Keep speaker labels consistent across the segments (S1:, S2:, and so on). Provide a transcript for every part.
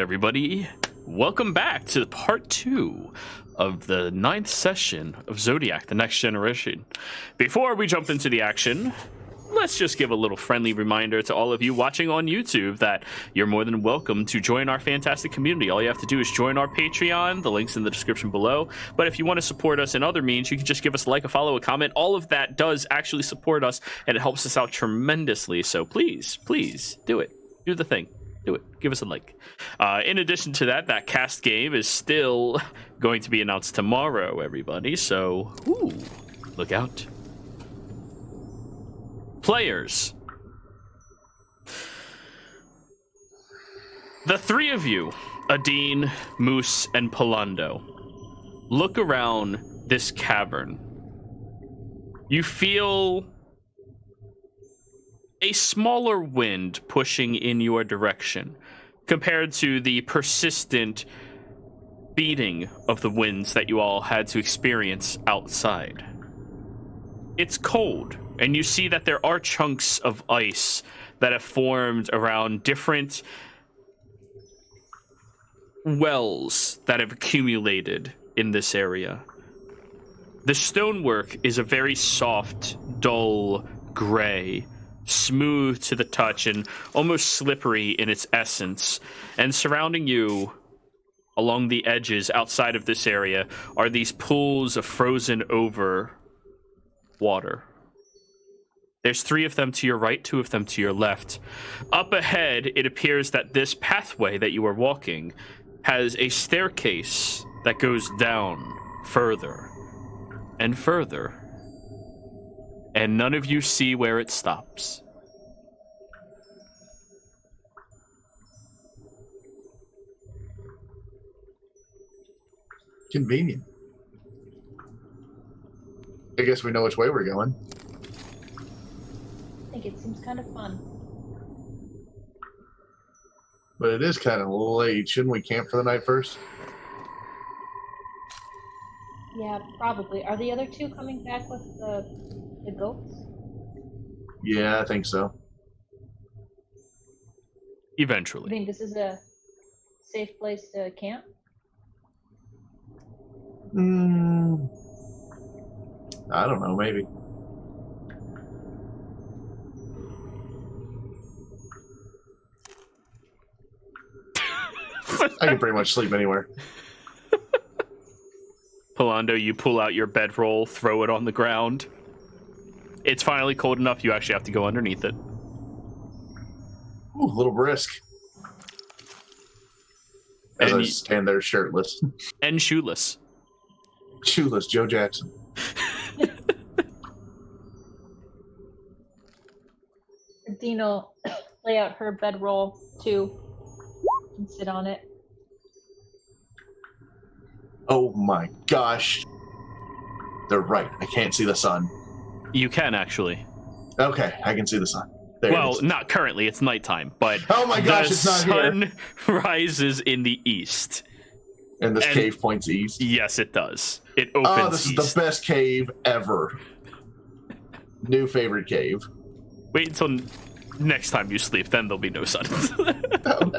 S1: everybody? Welcome back to part 2 of the 9th session of Zodiac, the Next Generation. Before we jump into the action, let's just give a little friendly reminder to all of you watching on YouTube that you're more than welcome to join our fantastic community. All you have to do is join our Patreon. The link's in the description below. But if you want to support us in other means, you can just give us a like, a follow, a comment. All of that does actually support us, and it helps us out tremendously. So please do it. Do the thing. Do it. Give us a like. In addition to that, that cast game is still going to be announced tomorrow, everybody. So, look out. Players. The three of you, Adine, Moose, and Polando, look around this cavern. You feel a smaller wind pushing in your direction compared to the persistent beating of the winds that you all had to experience outside. It's cold, and you see that there are chunks of ice that have formed around different wells that have accumulated in this area. The stonework is a very soft, dull gray, smooth to the touch and almost slippery in its essence. And surrounding you along the edges outside of this area are these pools of frozen over water. There's 3 of them to your right, 2 of them to your left. Up ahead, it appears that this pathway that you are walking has a staircase that goes down further and further. And none of you see where it stops.
S2: Convenient. I guess we know which way we're going.
S3: I think it seems kind of fun.
S2: But it is kind of late. Shouldn't we camp for the night first?
S3: Yeah, probably. Are the other 2 coming back with the goats?
S2: Yeah, I think so.
S1: Eventually.
S3: I think this is a safe place to camp?
S2: I don't know, maybe. I can pretty much sleep anywhere.
S1: Polando, you pull out your bedroll, throw it on the ground. It's finally cold enough you actually have to go underneath it.
S2: Ooh, a little brisk. As I stand there shirtless.
S1: And shoeless.
S2: Shoeless Joe Jackson.
S3: Dino lay out her bedroll too and sit on it.
S2: Oh my gosh. They're right. I can't see the sun.
S1: You can, actually.
S2: Okay, I can see the sun. There
S1: well, not currently. It's nighttime, but
S2: oh my gosh,
S1: the
S2: it's not
S1: sun rises in the east.
S2: And this cave points east?
S1: Yes, it does. It opens
S2: Oh, this
S1: east.
S2: is the best cave ever. New favorite cave.
S1: Wait until next time you sleep, then there'll be no sun.
S2: Oh,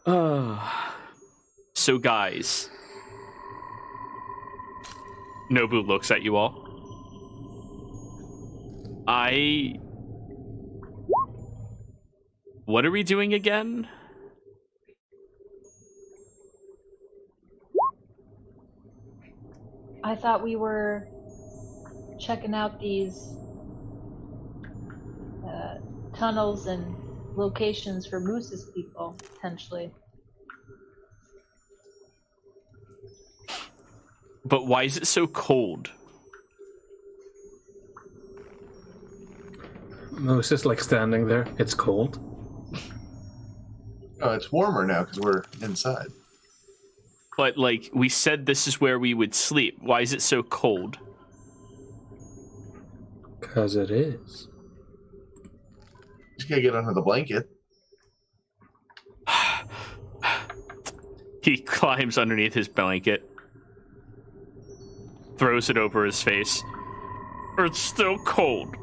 S2: no.
S1: So, guys. Nobu looks at you all. What are we doing again?
S3: I thought we were checking out these tunnels and locations for Moose's people, potentially.
S1: But why is it so cold?
S4: Moose is like standing there. It's cold.
S2: Oh, it's warmer now because we're inside.
S1: But, like, we said this is where we would sleep. Why is it so cold?
S4: Because it is.
S2: Just gotta get under the blanket.
S1: He climbs underneath his blanket. Throws it over his face. It's still cold.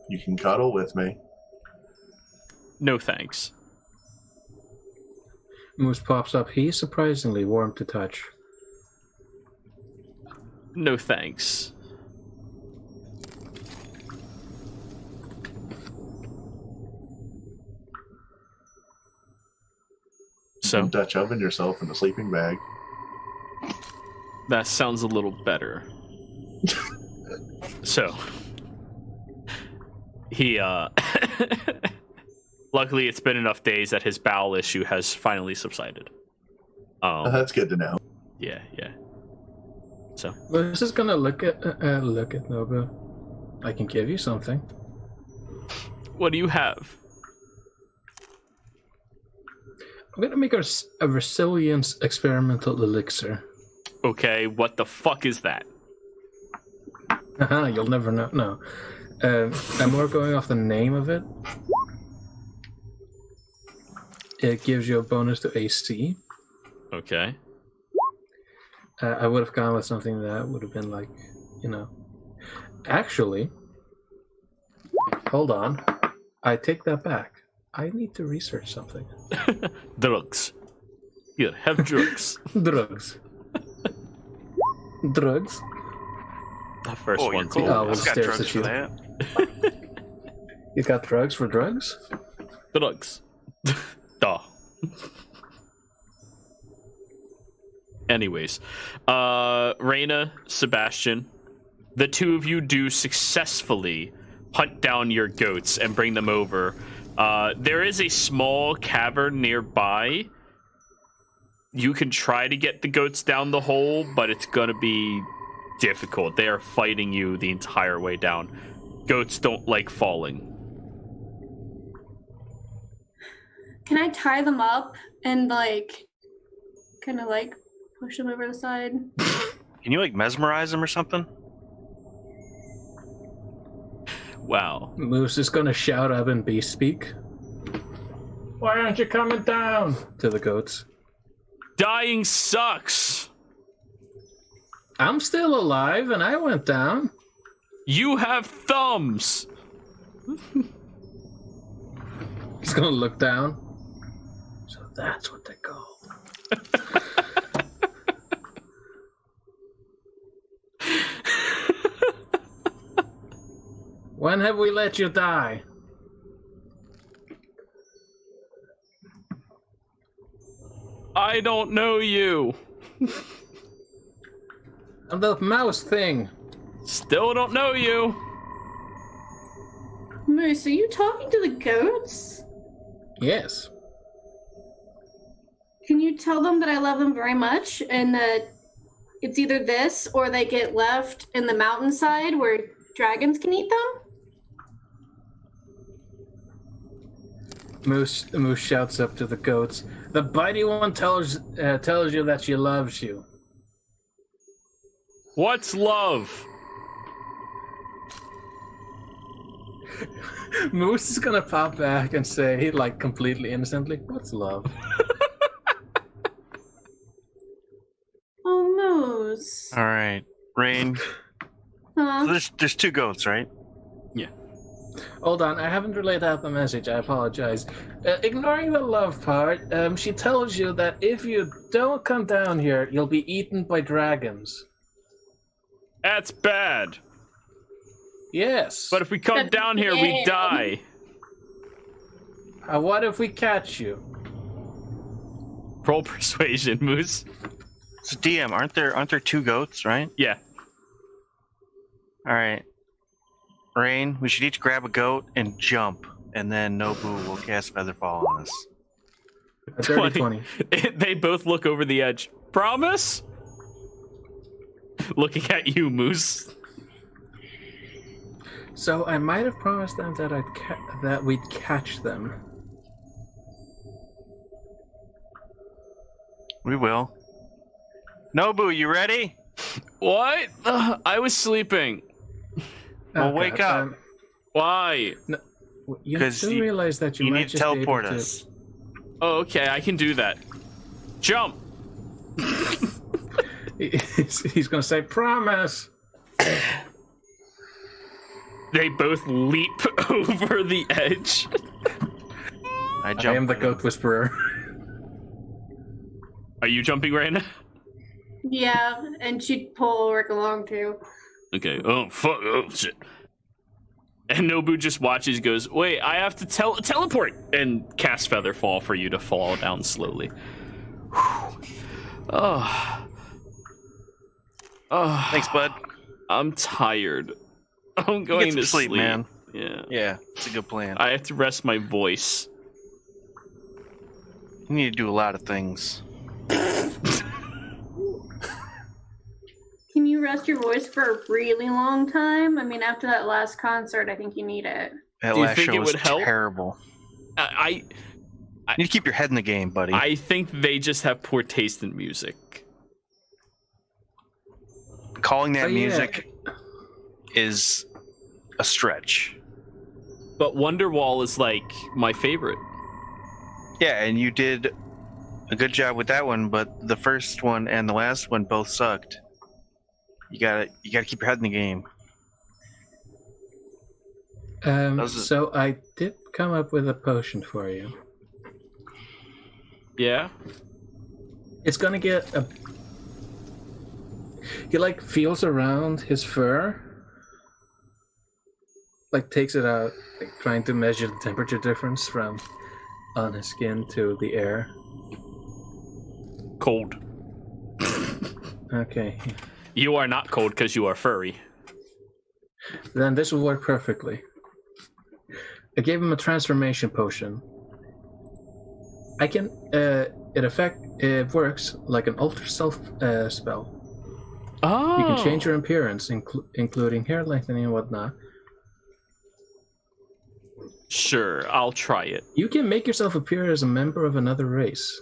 S2: You can cuddle with me.
S1: No thanks.
S4: Moose pops up. He's surprisingly warm to touch.
S1: No thanks.
S2: You
S1: So
S2: can Dutch oven yourself in a sleeping bag.
S1: that sounds a little better. So he luckily it's been enough days that his bowel issue has finally subsided.
S2: That's good to know.
S1: Yeah. So
S4: Moose is gonna look at Nobu. I can give you something.
S1: what do you have?
S4: I'm gonna make a resilience experimental elixir.
S1: Okay, what the fuck is that?
S4: Haha, you'll never know. No. I'm more going off the name of it. It gives you a bonus to AC.
S1: Okay.
S4: I would have gone with something that would have been like, Actually, hold on. I take that back. I need to research something.
S1: Drugs. Here, have drugs.
S4: Drugs. Drugs?
S1: The first
S5: Oh, you're
S1: one's
S5: cool.
S4: I will
S5: I've got
S4: stare
S5: drugs
S4: at
S5: for
S4: you.
S5: that.
S4: You got drugs for drugs?
S1: drugs. Duh. Anyways, Reyna, Sebastian, the two of you do successfully hunt down your goats and bring them over. There is a small cavern nearby. You can try to get the goats down the hole, but it's gonna be difficult. They are fighting you the entire way down. Goats don't like falling.
S6: Can I tie them up and kind of push them over the side?
S5: Can you mesmerize them or something?
S1: Wow.
S4: Moose is gonna shout up in beast speak. Why aren't you coming down? To the goats.
S1: Dying sucks.
S4: I'm still alive and I went down.
S1: You have thumbs.
S4: He's gonna look down. So that's what they call. When have we let you die?
S1: I don't know you.
S4: I'm the mouse thing.
S1: Still don't know you.
S6: Moose, are you talking to the goats?
S4: Yes.
S6: Can you tell them that I love them very much and that it's either this or they get left in the mountainside where dragons can eat them?
S4: Moose shouts up to the goats. The bitey one tells you that she loves you.
S1: What's love?
S4: Moose is gonna pop back and say, completely innocently, "What's love?"
S6: Oh, Moose.
S5: All right, Rain.
S6: Huh?
S5: So there's two goats, right?
S4: Hold on, I haven't relayed out the message. I apologize. Ignoring the love part, she tells you that if you don't come down here, you'll be eaten by dragons.
S1: That's bad.
S4: Yes.
S1: But if we come down here, we die.
S4: What if we catch you?
S1: Roll persuasion, Moose.
S5: So DM, aren't there two goats, right?
S1: Yeah.
S5: All right, Rain. We should each grab a goat and jump, and then Nobu will cast Featherfall on us.
S4: A dirty 20.
S1: They both look over the edge. Promise? Looking at you, Moose.
S4: So I might have promised them that that we'd catch them.
S5: We will. Nobu, you ready?
S1: What? I was sleeping.
S5: Well, wake up.
S1: Why?
S4: You
S5: 'Cause
S4: do realize that you
S5: You
S4: might
S5: need to
S4: just be able
S5: teleport
S4: to-
S5: us.
S1: Oh, okay, I can do that. Jump.
S4: He's gonna say, "Promise."
S1: They both leap over the edge.
S5: I
S4: I
S5: jump.
S4: am the
S5: with him.
S4: goat whisperer.
S1: Are you jumping right now?
S6: Yeah, and she'd pull Ulrich along too.
S1: Okay. Oh, fuck. Oh, shit. And Nobu just watches, goes, wait, I have to teleport, and cast Featherfall for you to fall down slowly. Whew. Oh. Oh.
S5: Thanks, bud.
S1: I'm tired. I'm
S5: You
S1: going
S5: get some
S1: to
S5: sleep, man.
S1: Yeah.
S5: Yeah, it's a good plan.
S1: I have to rest my voice.
S5: You need to do a lot of things.
S6: Can you rest your voice for a really long time? I mean, after that last concert, I think you need it.
S5: That
S1: Do you
S5: last
S1: think
S5: show
S1: it
S5: was
S1: would help?
S5: terrible.
S1: I
S5: You need to keep your head in the game, buddy.
S1: I think they just have poor taste in music.
S5: Calling that
S4: Oh, yeah.
S5: music is a stretch.
S1: But Wonderwall is like my favorite.
S5: Yeah, and you did a good job with that one, but the first one and the last one both sucked. You gotta keep your head in the game.
S4: So I did come up with a potion for you.
S1: Yeah?
S4: It's gonna get a. He like feels around his fur, like takes it out, like trying to measure the temperature difference from on his skin to the air.
S1: Cold.
S4: Okay,
S1: You are not cold because you are furry.
S4: then this will work perfectly. I gave him a transformation potion. I can. It works like an alter self spell.
S1: Oh.
S4: You can change your appearance, including hair lengthening and whatnot.
S1: Sure, I'll try it.
S4: You can make yourself appear as a member of another race.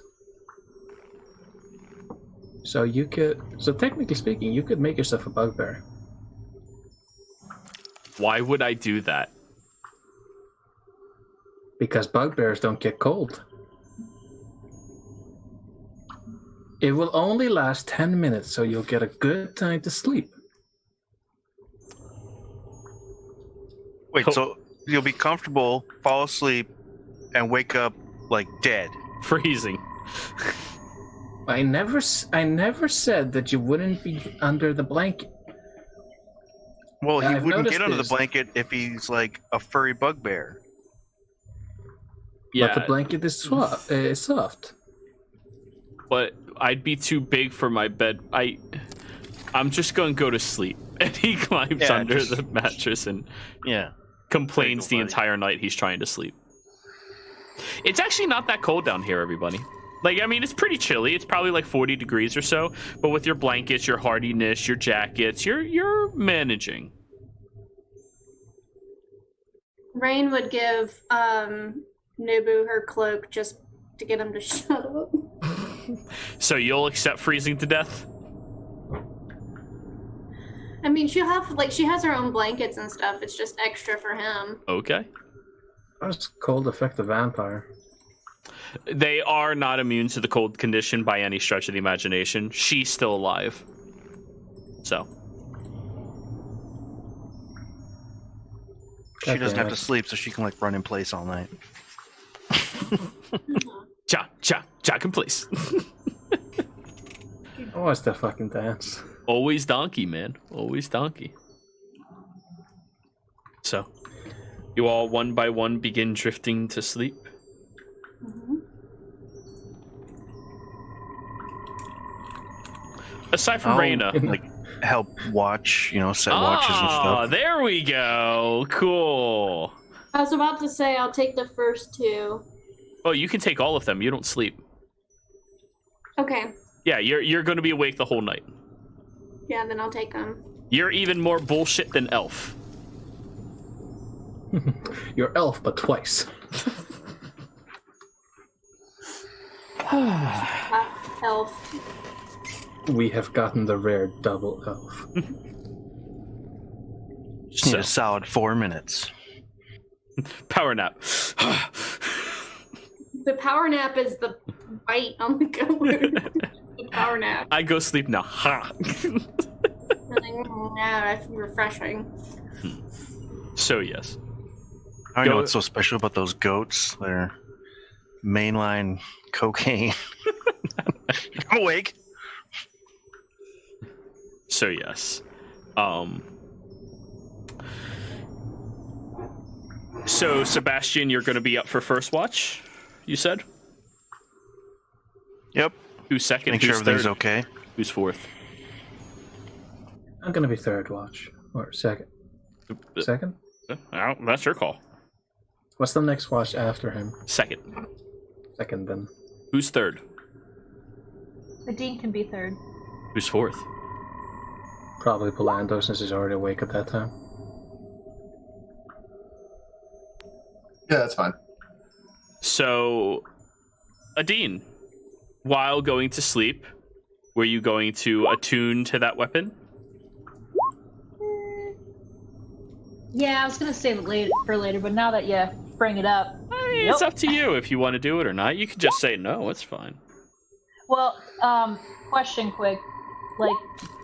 S4: So technically speaking, you could make yourself a bugbear.
S1: Why would I do that?
S4: Because bugbears don't get cold. It will only last 10 minutes, so you'll get a good time to sleep.
S5: Wait, so you'll be comfortable, fall asleep, and wake up like dead.
S1: Freezing.
S4: I never said that you wouldn't be under the blanket.
S5: Well, he
S4: I've
S5: wouldn't
S4: noticed
S5: get under
S4: this.
S5: the blanket if he's like a furry bugbear.
S1: Yeah,
S4: But the blanket is soft.
S1: but I'd be too big for my bed. I'm just gonna go to sleep. And he climbs
S5: Yeah,
S1: under
S5: just-
S1: the mattress and
S5: Yeah.
S1: complains the
S5: buddy.
S1: entire night he's trying to sleep. It's actually not that cold down here, everybody. Like, I mean, it's pretty chilly. It's probably like 40 degrees or so. But with your blankets, your hardiness, your jackets, you're managing.
S6: Rain would give Nobu her cloak just to get him to shut up.
S1: So you'll accept freezing to death?
S6: I mean, she has her own blankets and stuff. It's just extra for him.
S1: Okay.
S4: How does cold affect a vampire?
S1: They are not immune to the cold condition by any stretch of the imagination. She's still alive. So.
S5: She
S4: God
S5: doesn't
S4: damn
S5: have
S4: it.
S5: to sleep, so she can like run in place all night.
S1: Jack in place.
S4: Oh, it's the fucking dance.
S1: Always donkey, man. Always donkey. So, you all one by one begin drifting to sleep.
S6: Mhm.
S1: Aside from
S5: I'll,
S1: Reyna.
S5: like help watch, set watches and stuff.
S1: There we go. Cool.
S6: I was about to say I'll take the first two.
S1: Oh, you can take all of them. You don't sleep.
S6: Okay.
S1: Yeah, you're going to be awake the whole night.
S6: Yeah, then I'll take them.
S1: You're even more bullshit than Elf.
S4: You're elf, but twice.
S6: Half elf.
S4: We have gotten the rare double elf.
S5: Just need a solid 4 minutes.
S1: Power nap.
S6: The power nap is the bite on the goat. The power nap.
S1: I go sleep now. Ha.
S6: Yeah, that's refreshing.
S1: So yes.
S5: I know
S1: Go-
S5: what's so special about those goats. They're mainline cocaine. I'm awake.
S1: So yes. So Sebastian, you're going to be up for first watch. You said.
S5: Yep.
S1: Who's second?
S5: Make sure
S1: Who's
S5: everything's
S1: third?
S5: okay.
S1: Who's fourth?
S4: I'm gonna be third watch or second. Second?
S1: Oh, that's your call.
S4: What's the next watch after him?
S1: Second.
S4: Second, then.
S1: Who's third?
S3: The dean can be third.
S1: Who's fourth?
S4: Probably Polando, since he's already awake at that time.
S2: Yeah, that's fine.
S1: So, Adine, while going to sleep, were you going to attune to that weapon?
S3: Yeah, I was gonna save it for later, but now that you bring it up,
S1: It's up to you if you want to do it or not. You can just say no. It's fine.
S3: well, question quick. Like,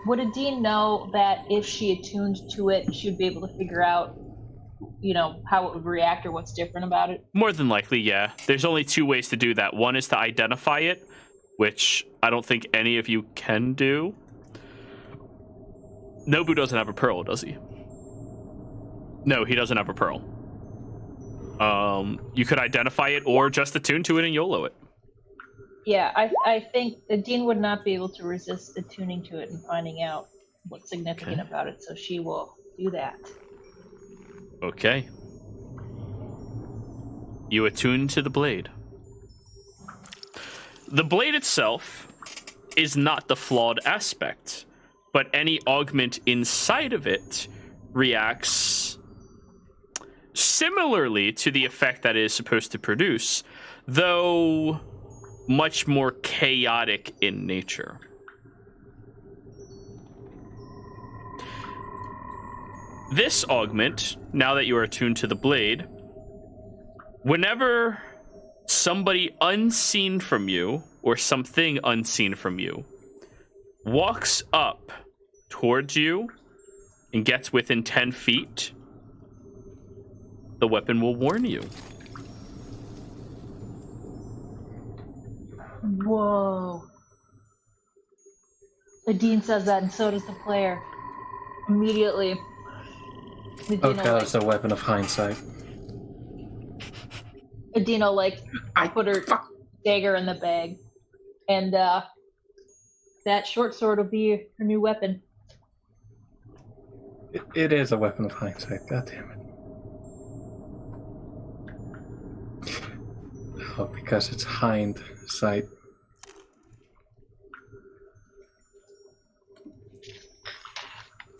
S3: would a dean know that if she attuned to it, she would be able to figure out, how it would react or what's different about it?
S1: More than likely, yeah. There's only two ways to do that. One is to identify it, which I don't think any of you can do. Nobu doesn't have a pearl, does he? No, he doesn't have a pearl. You could identify it or just attune to it and YOLO it.
S3: Yeah, I think the dean would not be able to resist attuning to it and finding out what's significant about it, so she will do that.
S1: Okay. You attune to the blade. The blade itself is not the flawed aspect, but any augment inside of it reacts similarly to the effect that it is supposed to produce, though much more chaotic in nature. This augment, now that you are attuned to the blade, whenever somebody unseen from you or something unseen from you walks up towards you and gets within 10 feet, the weapon will warn you.
S3: Whoa. The dean says that, and so does the player. Immediately.
S4: Okay, that's a weapon of hindsight.
S3: Adina, put her dagger in the bag. And, that short sword will be her new weapon.
S4: It is a weapon of hindsight, god damn it. Oh, because it's hindsight.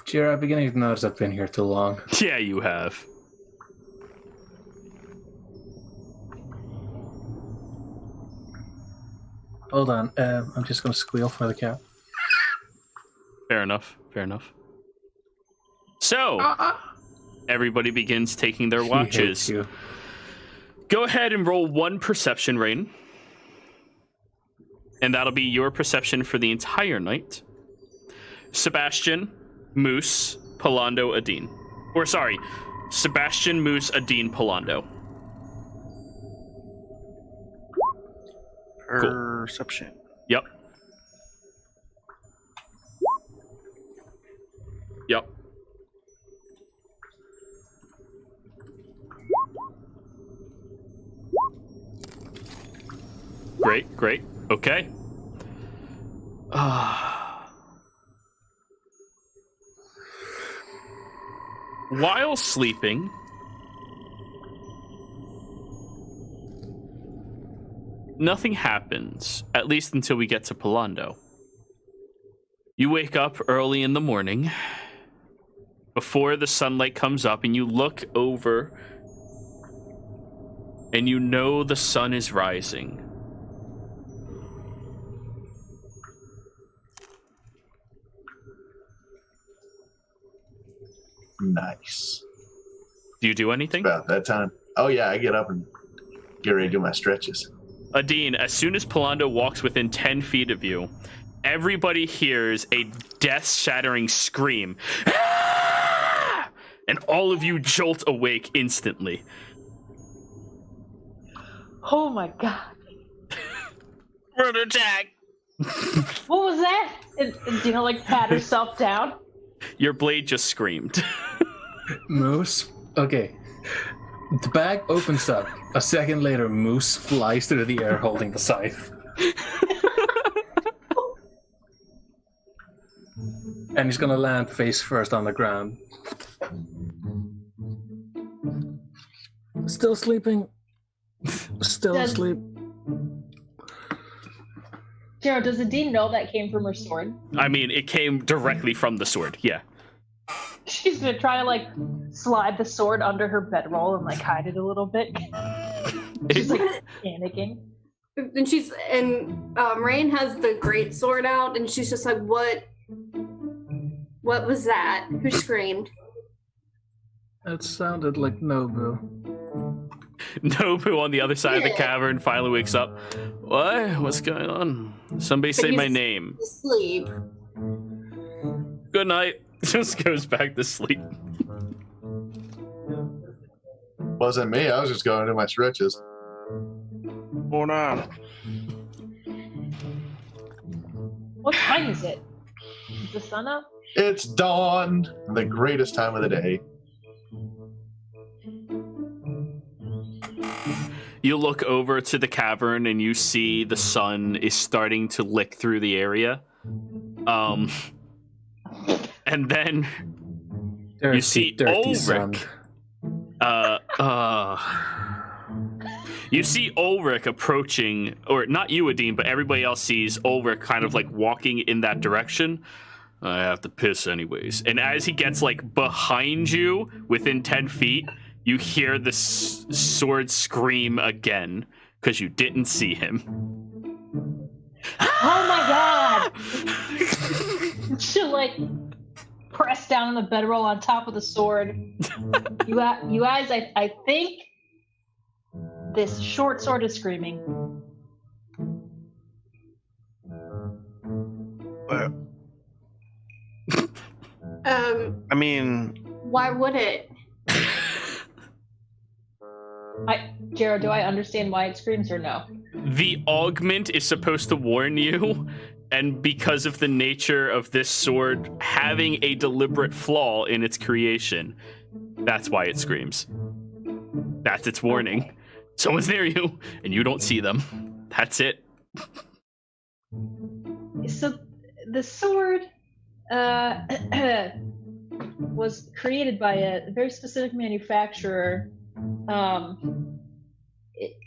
S4: Jira, I'm beginning to notice I've been here too long.
S1: Yeah, you have.
S4: Hold on, I'm just gonna squeal for the cat.
S1: Fair enough. Fair enough. So, everybody begins taking their
S4: She
S1: watches.
S4: hates you.
S1: Go ahead and roll one perception, Rain. And that'll be your perception for the entire night. Sebastian, Moose, Polando, Adine. Or sorry, Sebastian, Moose, Adine, Polando.
S5: Perception.
S1: Yep. Yep. Great, great. Okay. While sleeping, nothing happens, at least until we get to Polando. You wake up early in the morning, before the sunlight comes up, and you look over, and you know the sun is rising.
S2: Nice.
S1: Do you do anything?
S2: About that time. Oh yeah, I get up and get ready to do my stretches.
S1: Adine, as soon as Polando walks within 10 feet of you, everybody hears a death-shattering scream. Ah! and all of you jolt awake instantly.
S3: Oh my god.
S1: Run attack!
S3: What was that? And Dina like pat herself down.
S1: Your blade just screamed.
S4: Moose. Okay. The bag opens up. A second later, Moose flies through the air holding the scythe. And he's gonna land face first on the ground. Still sleeping. Still
S3: Does-
S4: asleep.
S3: Jared, does Adine know that came from her sword?
S1: I mean, it came directly from the sword, yeah.
S3: She's gonna try to like slide the sword under her bedroll and like hide it a little bit. She's like panicking.
S6: And Rain has the great sword out, and she's just like, "What? What was that? Who screamed?"
S4: That sounded like Nobu.
S1: Nobu on the other side of the
S6: Yeah.
S1: cavern finally wakes up. What? What's going on? Somebody say my name.
S6: Sleep.
S1: Good night. Just goes back to sleep.
S2: Wasn't me. I was just going to my stretches.
S5: What's going on?
S3: What time is it? Is the sun up?
S2: It's dawn, the greatest time of the day.
S1: You look over to the cavern and you see the sun is starting to lick through the area. And then
S4: Dirty,
S1: you see
S4: dirty sun.
S1: you see Ulrich approaching, or not you, Adine, but everybody else sees Ulrich kind of like walking in that direction. I have to piss anyways. And as he gets like behind you within 10 feet, you hear the sword scream again because you didn't see him.
S3: Oh my god! She'll like press down on the bedroll on top of the sword. You guys, I think this short sword is screaming.
S5: But, I mean,
S6: Why would it?
S3: Jared, do I understand why it screams or no?
S1: The augment is supposed to warn you, and because of the nature of this sword having a deliberate flaw in its creation, that's why it screams. That's its warning. Someone's near you, and you don't see them. That's it.
S3: So the sword was created by a very specific manufacturer.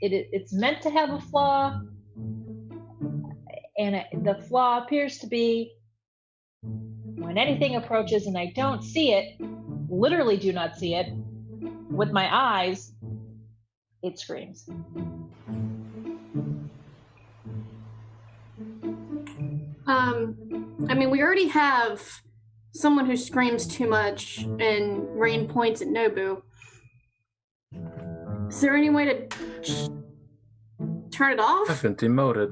S3: It's meant to have a flaw, and the flaw appears to be when anything approaches and I don't see it, literally do not see it, with my eyes, it screams.
S6: I mean, we already have someone who screams too much, and Rain points at Nobu. Is there any way to turn it
S4: I've
S6: off?
S4: been demoted.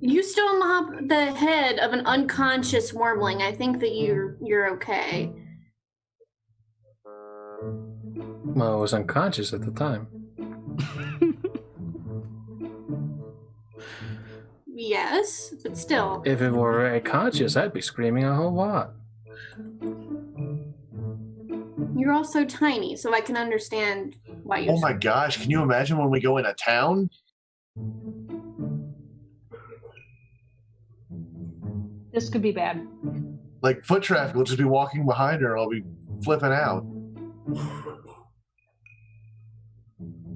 S6: You still mop the head of an unconscious wormling. I think that you're okay.
S4: Well, I was unconscious at the time.
S6: Yes, but still.
S4: If it were very conscious, I'd be screaming a whole lot.
S6: You're also tiny, so I can understand why you're.
S2: Oh my gosh, can you imagine when we go into town?
S3: This could be bad.
S2: Like, foot traffic will just be walking behind her and I'll be flipping out.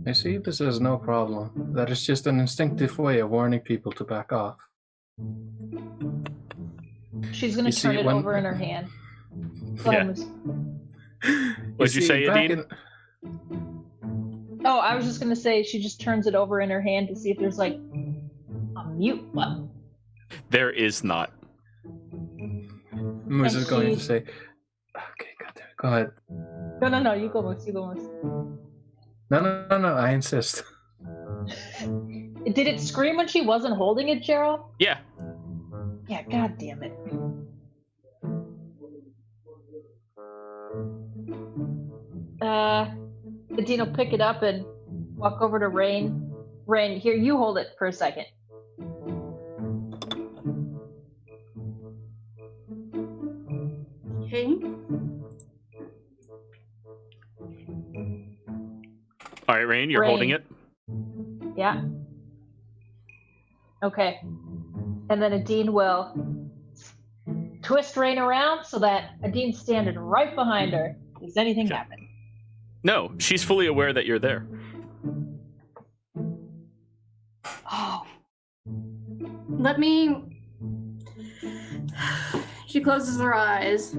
S4: You see, this is no problem. That is just an instinctive way of warning people to back off.
S3: She's gonna
S4: You see,
S3: turn it
S4: when-
S3: over in her hand. Go
S1: Yeah.
S3: ahead, Moose.
S1: What'd you
S4: see,
S1: say,
S4: back
S1: Adine?
S3: Oh, I was just gonna say she just turns it over in her hand to see if there's like a mute button.
S1: There is not.
S4: Moose is
S3: And
S4: going to
S3: she-
S4: say, okay, goddamn, go ahead.
S3: No, you go, Moose. You go, Moose.
S4: No, I insist.
S3: Did it scream when she wasn't holding it, Gerald?
S1: Yeah.
S3: Yeah, god damn it. Dean will pick it up and walk over to Rain. Rain, here, you hold it for a second.
S6: Okay.
S1: All right, Rain, you're holding it.
S3: Yeah. Okay. And then Adine will twist Rain around so that Adine's standing right behind her. Does anything happen?
S1: No, she's fully aware that you're there.
S3: Oh.
S6: Let me. She closes her eyes.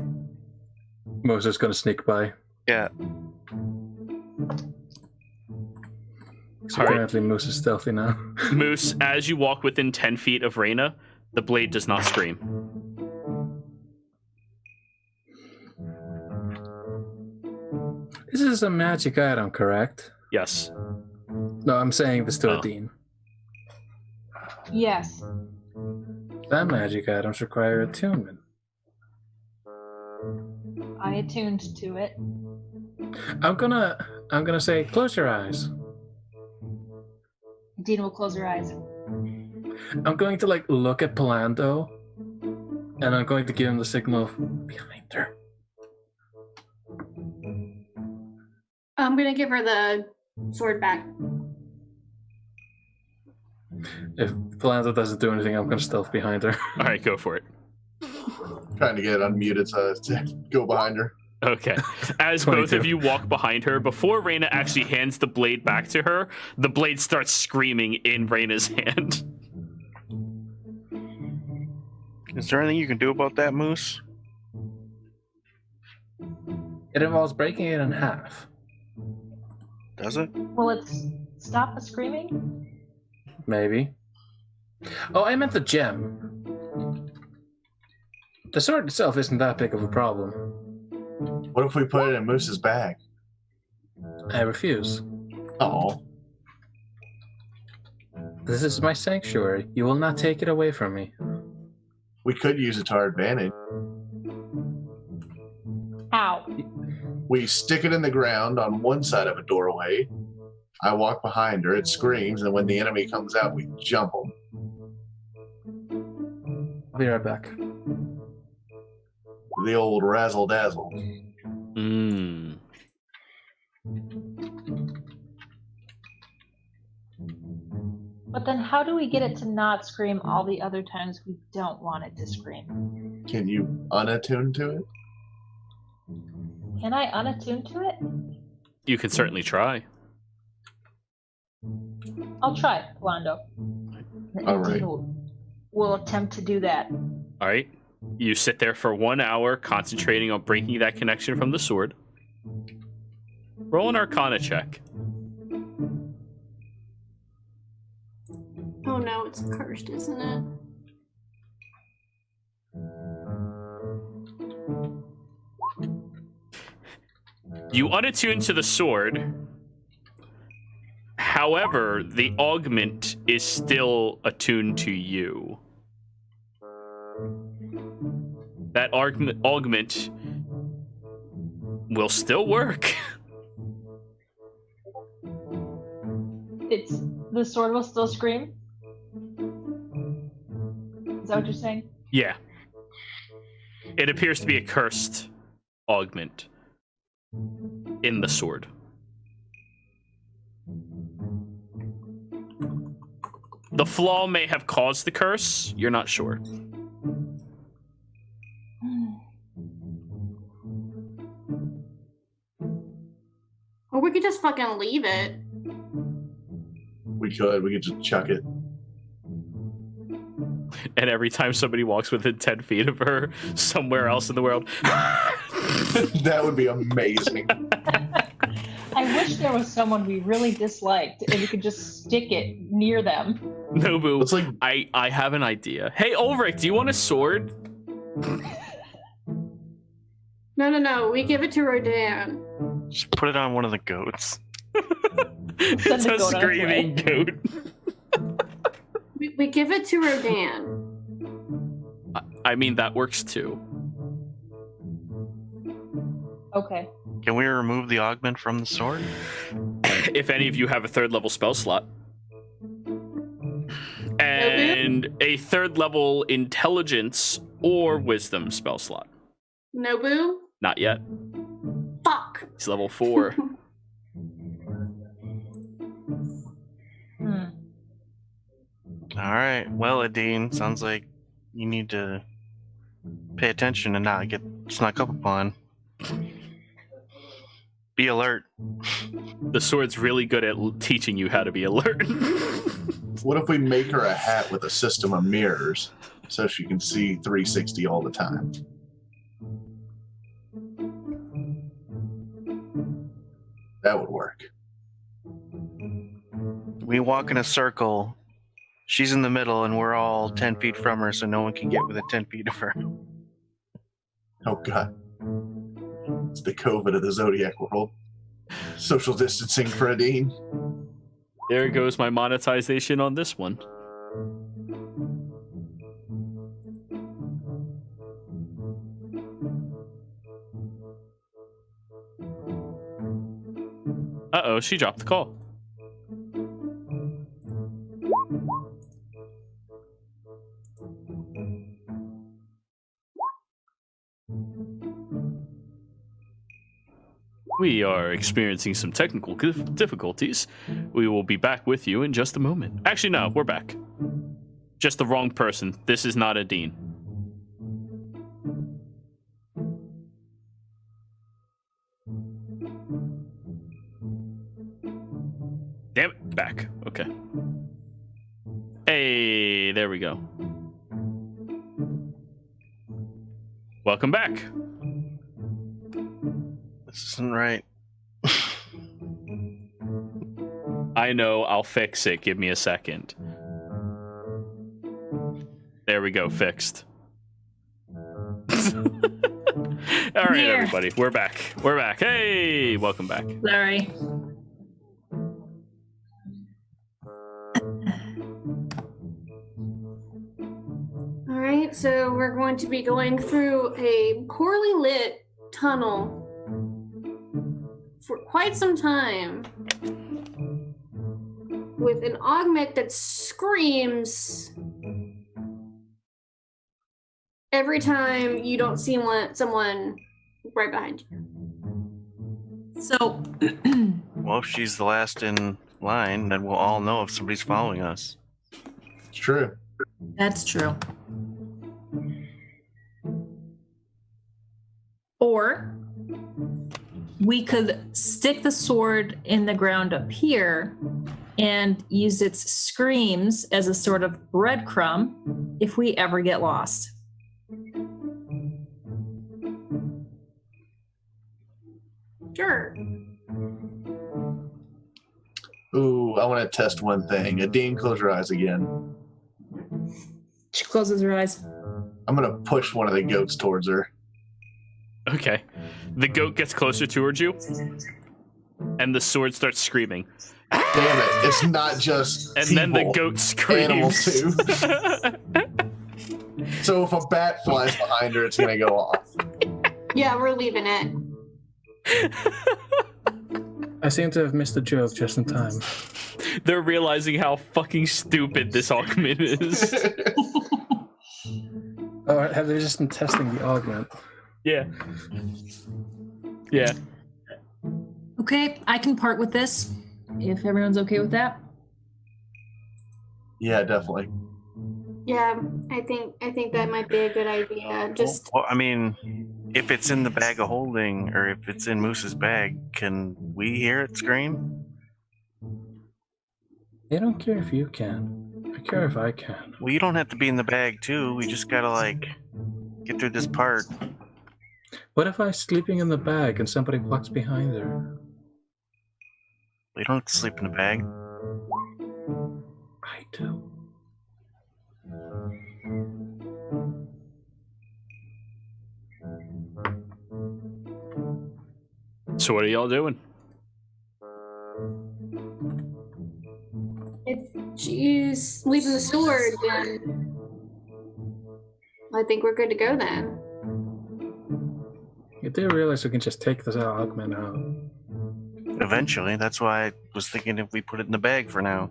S4: Mo's just gonna sneak by.
S5: Yeah.
S4: So
S1: All right.
S4: apparently Moose is stealthy now.
S1: Moose, as you walk within 10 feet of Reyna, the blade does not scream.
S4: This is a magic item, correct?
S1: Yes.
S4: No, I'm saying this to
S1: Oh.
S4: Adine.
S3: Yes.
S4: That magic items require attunement.
S3: I attuned to it.
S4: I'm gonna say, close your eyes.
S3: Adine will close her eyes.
S4: I'm going to look at Palando, and I'm going to give him the signal of behind her.
S6: I'm gonna give her the sword back.
S4: If Palando doesn't do anything, I'm gonna stealth behind her.
S1: All right, go for it.
S2: Trying to get it unmuted so to go behind her.
S1: Okay. As both
S4: 22.
S1: of you walk behind her, before Reyna actually hands the blade back to her, the blade starts screaming in Reyna's hand.
S5: Is there anything you can do about that, Moose?
S4: It involves breaking it in half.
S5: Does it?
S3: Will it stop the screaming?
S4: Maybe. Oh, I meant the gem. The sword itself isn't that big of a problem.
S2: What if we put it in Moose's bag?
S4: I refuse.
S2: Oh,
S4: This is my sanctuary. You will not take it away from me.
S2: we could use it to our advantage.
S3: How?
S2: We stick it in the ground on one side of a doorway. I walk behind her, it screams, and when the enemy comes out, we jump them.
S4: I'll be right back.
S2: The old razzle dazzle.
S1: Mmm.
S3: But then how do we get it to not scream all the other times we don't want it to scream?
S2: Can you unattune to it?
S3: Can I unattune to it?
S1: You can certainly try.
S3: I'll try, Wando.
S2: All right.
S3: We'll attempt to do that.
S1: All right. You sit there for 1 hour concentrating on breaking that connection from the sword. Roll an Arcana check.
S6: Oh no, it's cursed, isn't it?
S1: You unattune to the sword. However, the augment is still attuned to you. That augment will still work.
S3: The sword will still scream? Is that what you're saying?
S1: Yeah. It appears to be a cursed augment in the sword. The flaw may have caused the curse. You're not sure.
S6: Or we could just fucking leave it.
S2: We could just chuck it.
S1: And every time somebody walks within 10 feet of her, somewhere else in the world.
S2: That would be amazing.
S3: I wish there was someone we really disliked and we could just stick it near them.
S1: Nobu,
S2: It's like
S1: I have an idea. Hey, Ulrich, do you want a sword?
S6: No. We give it to Rodan.
S5: Just put it on one of the goats.
S1: It's
S3: Send the
S1: a
S3: goat on its
S1: screaming goat.
S6: We give it to Rodan.
S1: I mean, that works too.
S3: Okay.
S5: Can we remove the augment from the sword?
S1: If any of you have a 3rd level spell slot. And a 3rd level intelligence or wisdom spell slot.
S6: Nobu?
S1: Not yet.
S6: Fuck.
S1: He's level 4.
S5: All right. Well, Adine, sounds like you need to pay attention and not get snuck up upon. Be alert.
S1: The sword's really good at teaching you how to be alert.
S2: What if we make her a hat with a system of mirrors so she can see 360 all the time? That would work.
S5: We walk in a circle. She's in the middle, and we're all 10 feet from her, so no one can get within 10 feet of her.
S2: Oh, God. It's the COVID of the Zodiac world. Social distancing for Adine.
S1: There goes my monetization on this one. Uh-oh, she dropped the call. We are experiencing some technical difficulties. We will be back with you in just a moment. Actually, no, we're back. Just the wrong person. This is not a dean. Damn it, back. Okay. Hey, there we go. Welcome back.
S5: This isn't right.
S1: I know, I'll fix it. Give me a second. There we go, fixed. All right,
S3: Here.
S1: everybody, we're back. We're back. Hey, welcome back.
S3: Sorry.
S6: All right, so we're going to be going through a poorly lit tunnel for quite some time with an augment that screams every time you don't see someone right behind you.
S3: So,
S5: Well, if she's the last in line, then we'll all know if somebody's following us.
S2: It's true.
S3: that's true. Or we could stick the sword in the ground up here and use its screams as a sort of breadcrumb if we ever get lost.
S6: Sure.
S2: Ooh, I want to test one thing. Adine, close your eyes again.
S3: She closes her eyes.
S2: I'm going to push one of the goats towards her.
S1: Okay. The goat gets closer towards you, and the sword starts screaming.
S2: Damn it, it's not just
S1: And then the
S2: people,
S1: goat
S2: animals
S1: screams.
S2: too. So if a bat flies behind her, it's going to go off.
S6: Yeah, we're leaving it.
S4: I seem to have missed the joke just in time.
S1: They're realizing how fucking stupid this augment is.
S4: Oh, have they just been testing the augment?
S1: Yeah. Yeah.
S3: Okay, I can part with this if everyone's okay with that.
S2: Yeah, definitely.
S6: Yeah, I think that might be a good idea. Just
S5: Well, I mean, if it's in the bag of holding, or if it's in Moose's bag, can we hear it scream?
S4: I don't care if you can. I care if I can.
S5: Well, you don't have to be in the bag too. We just gotta like get through this part.
S4: What if I'm sleeping in the bag and somebody walks behind her?
S5: We don't have to sleep in the bag.
S4: I do.
S1: So what are y'all doing?
S6: if she's leaving the sword, then I think we're good to go then.
S4: You do realize we can just take this augment out.
S5: Eventually, that's why I was thinking if we put it in the bag for now.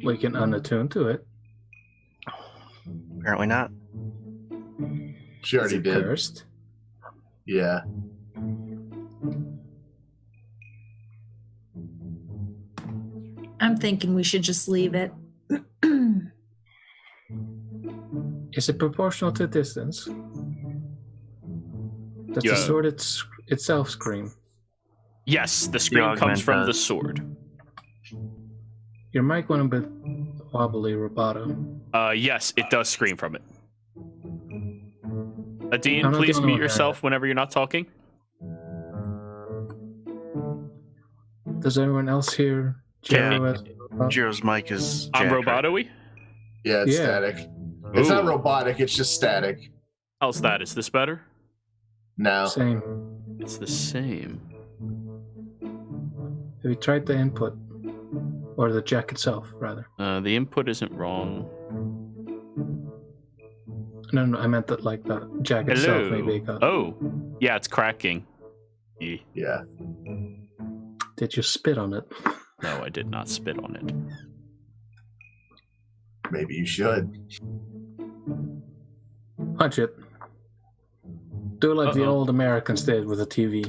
S4: We can unattune to it.
S5: Apparently not.
S2: She
S4: Is
S2: already
S4: it
S2: did.
S4: cursed?
S2: Yeah.
S7: I'm thinking we should just leave it.
S4: Is it proportional to distance? Does
S1: Yeah.
S4: the sword itself scream?
S1: Yes, the scream comes
S5: augment
S1: from the
S5: does.
S1: sword.
S4: Your mic went a bit wobbly, Roboto.
S1: Yes, it does scream from it.
S4: I'm
S1: Adine,
S4: not the
S1: please
S4: only
S1: mute
S4: one
S1: yourself whenever you're not talking.
S4: Does anyone else hear Jero at Roboto?
S5: Jiro's mic is
S1: I'm
S5: jacked right
S1: Roboto-y?
S2: Yeah, it's
S4: Yeah.
S2: static. It's not
S1: Ooh.
S2: robotic, it's just static.
S1: How's that? Is this better?
S2: No.
S4: Same.
S1: It's the same.
S4: Have you tried the input? Or the jack itself, rather?
S1: The input isn't wrong.
S4: No, I meant that like the jack itself maybe got...
S1: Oh, yeah, it's cracking.
S2: Yeah.
S4: Did you spit on it?
S1: No, I did not spit on it.
S2: Maybe you should.
S4: Punch it. Do like the
S1: Uh-oh.
S4: old Americans did with a TV.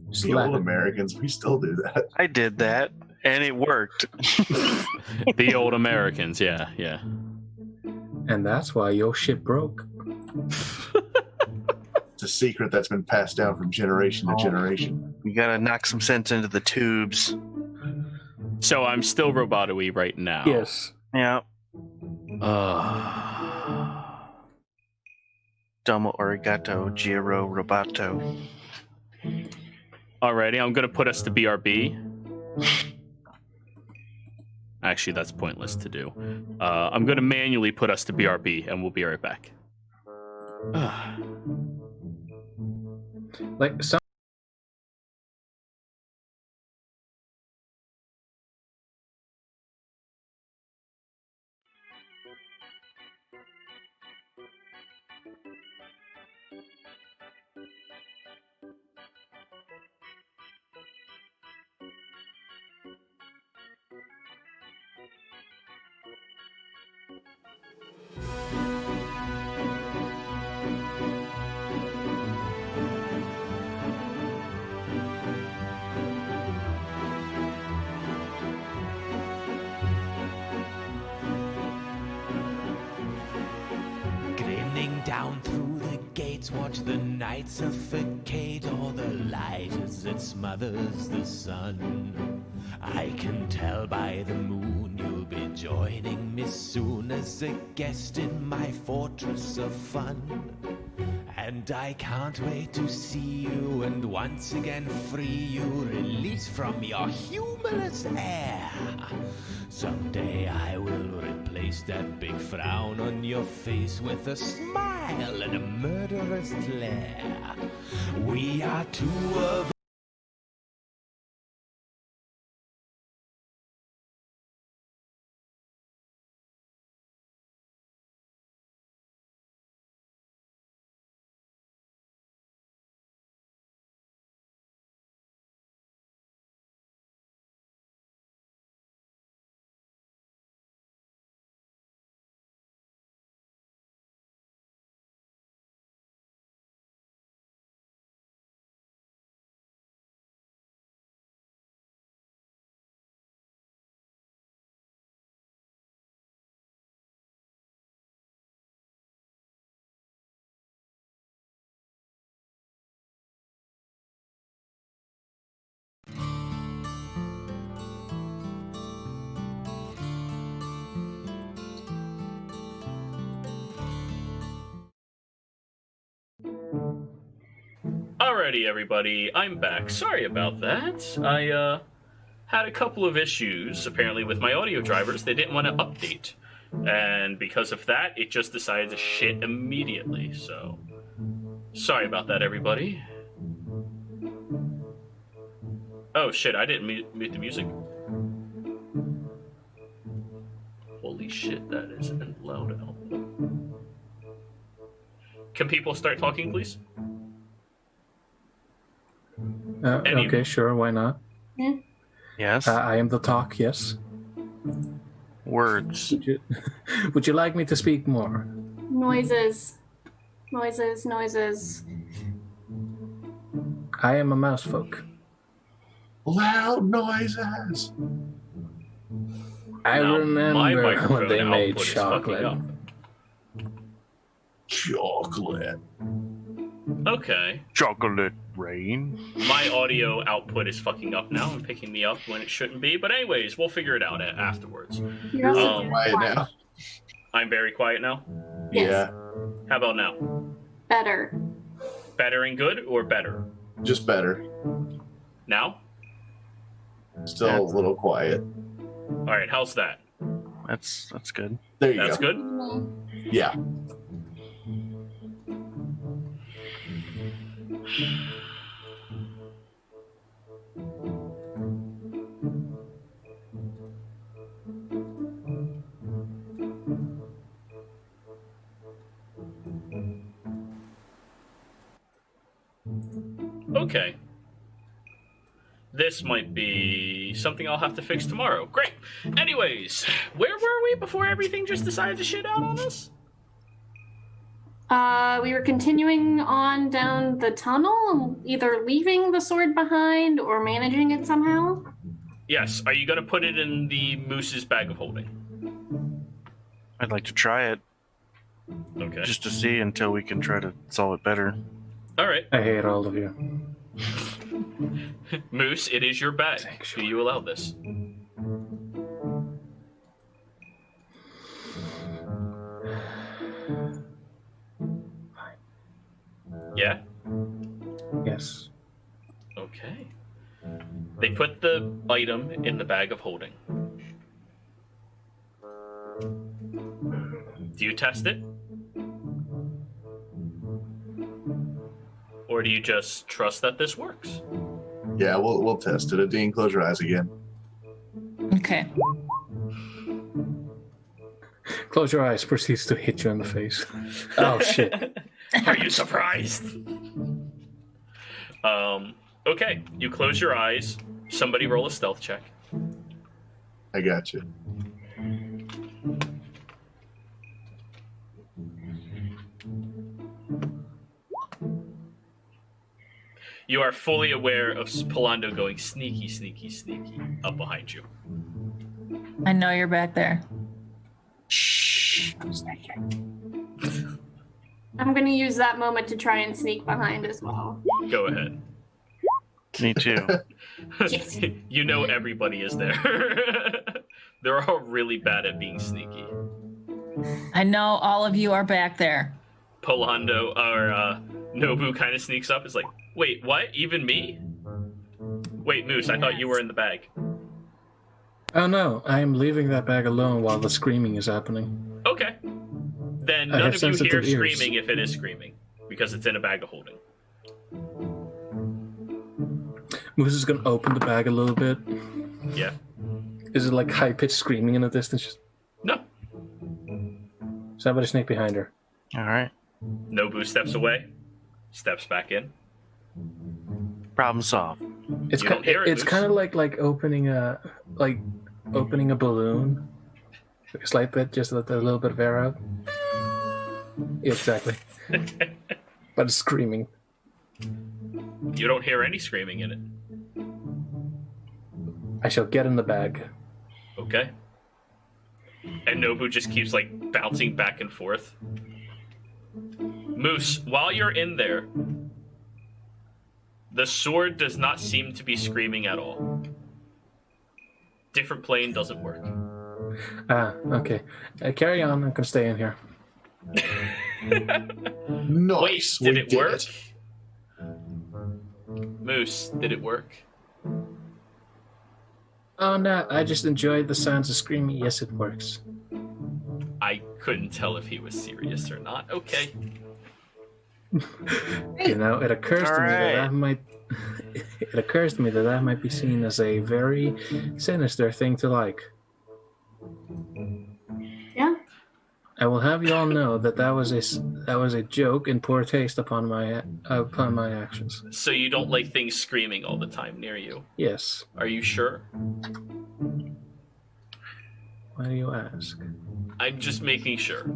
S2: The
S4: Slap
S2: old
S4: it.
S2: Americans, we still do that.
S5: I did that, and it worked.
S1: The old Americans, yeah.
S4: And that's why your shit broke.
S2: It's a secret that's been passed down from generation to generation.
S5: You gotta knock some sense into the tubes.
S1: So I'm still Roboto-y right now.
S4: Yes.
S5: Yeah. Domo arigato, Jiro Roboto.
S1: Alrighty, I'm gonna put us to BRB. Actually, that's pointless to do. I'm gonna manually put us to BRB, and we'll be right back.
S4: Like some.
S8: Grinning down through the gates, watch the night suffocate. All the light as it smothers the sun. I can tell by the moon you'll be joining me soon as a guest in my fortress of fun. And I can't wait to see you and once again free you, release from your humorless air. Someday I will replace that big frown on your face with a smile and a murderous glare. We are two of
S1: Alrighty, everybody, I'm back. Sorry about that. I had a couple of issues, apparently, with my audio drivers. They didn't want to update. And because of that, it just decided to shit immediately, so... Sorry about that, everybody. Oh, shit, I didn't mute the music. Holy shit, that is a loud output. Can people start talking, please? Any of
S4: Okay,
S1: you.
S4: sure, why not?
S5: Yes.
S4: I am the talk, yes.
S5: Words.
S4: Would you like me to speak more?
S6: Noises. Noises.
S4: I am a mouse folk.
S2: Loud noises.
S4: I
S1: Now, my
S4: remember
S1: microphone
S4: when they made
S1: output is fucking
S4: chocolate.
S1: up.
S2: Chocolate.
S1: Okay.
S5: Chocolate rain.
S1: My audio output is fucking up now and picking me up when it shouldn't be. But anyways, we'll figure it out afterwards.
S6: You're also
S1: Um,
S2: Quiet now.
S1: I'm very quiet now.
S6: Yes.
S2: Yeah,
S1: How about now?
S6: Better.
S1: Better and good or better?
S2: just better.
S1: Now?
S2: Still a little quiet.
S1: All right, how's that?
S5: That's good.
S2: There you
S1: That's
S2: go.
S1: good?
S2: Yeah.
S1: Okay. This might be something I'll have to fix tomorrow. Great. Anyways, where were we before everything just decided to shit out on us?
S6: We were continuing on down the tunnel, either leaving the sword behind or managing it somehow.
S1: Yes. Are you going to put it in the moose's bag of holding?
S5: I'd like to try it
S1: Okay.
S5: just to see until we can try to solve it better.
S1: All right.
S4: I hate all of you.
S1: Moose, it is your bag. Do you allow this? Yeah?
S4: Yes.
S1: Okay. They put the item in the bag of holding. Do you test it? Or do you just trust that this works?
S2: Yeah, we'll test it. Adine, close your eyes again.
S7: Okay.
S4: Close your eyes, proceeds to hit you in the face. Oh, shit.
S1: Are you surprised? Okay, you close your eyes. Somebody roll a stealth check.
S2: I got you.
S1: You are fully aware of Polando going sneaky, sneaky, sneaky up behind you.
S7: I know you're back there.
S2: Shh. I'm sneaking.
S6: I'm going to use that moment to try and sneak behind as well.
S1: Go ahead.
S5: Me too.
S6: Yes.
S1: You know everybody is there. They're all really bad at being sneaky.
S7: I know all of you are back there.
S1: Polando or Nobu kind of sneaks up. Is like, wait, what? Even me? Wait, Moose, I thought you were in the bag.
S4: Oh no, I am leaving that bag alone while the screaming is happening.
S1: Okay. Then
S4: I
S1: none
S4: have
S1: of you hear
S4: sensitive ears.
S1: screaming if it is screaming, because it's in a bag of holding.
S4: Moose is gonna open the bag a little bit.
S1: Yeah.
S4: Is it like high pitched screaming in the distance? Just
S1: No.
S4: somebody sneak behind her.
S5: All right.
S1: Nobu steps away, steps back in.
S5: Problem solved.
S4: It's
S1: You don't hear it,
S4: it's
S1: Moose.
S4: kind of like opening a balloon. Like a slight bit, just let a little bit of air out. Yeah, exactly. But it's screaming.
S1: You don't hear any screaming in it.
S4: I shall get in the bag.
S1: Okay. And Nobu just keeps like bouncing back and forth. Moose, while you're in there, the sword does not seem to be screaming at all. Different plane doesn't work.
S4: Ah, okay. Carry on. I'm gonna stay in here.
S2: Nice.
S1: Wait, did
S2: we
S1: it work?
S2: it.
S1: Moose, did it work?
S4: Oh no, I just enjoyed the sounds of screaming. Yes, it works.
S1: I couldn't tell if he was serious or not. Okay.
S4: You know, it occurs to me that
S5: Alright.
S4: that might. It occurs to me that that might be seen as a very sinister thing to like.
S6: Yeah.
S4: I will have you all know that was a joke in poor taste upon my actions.
S1: So you don't like things screaming all the time near you?
S4: Yes.
S1: Are you sure?
S4: Why do you ask?
S1: I'm just making sure.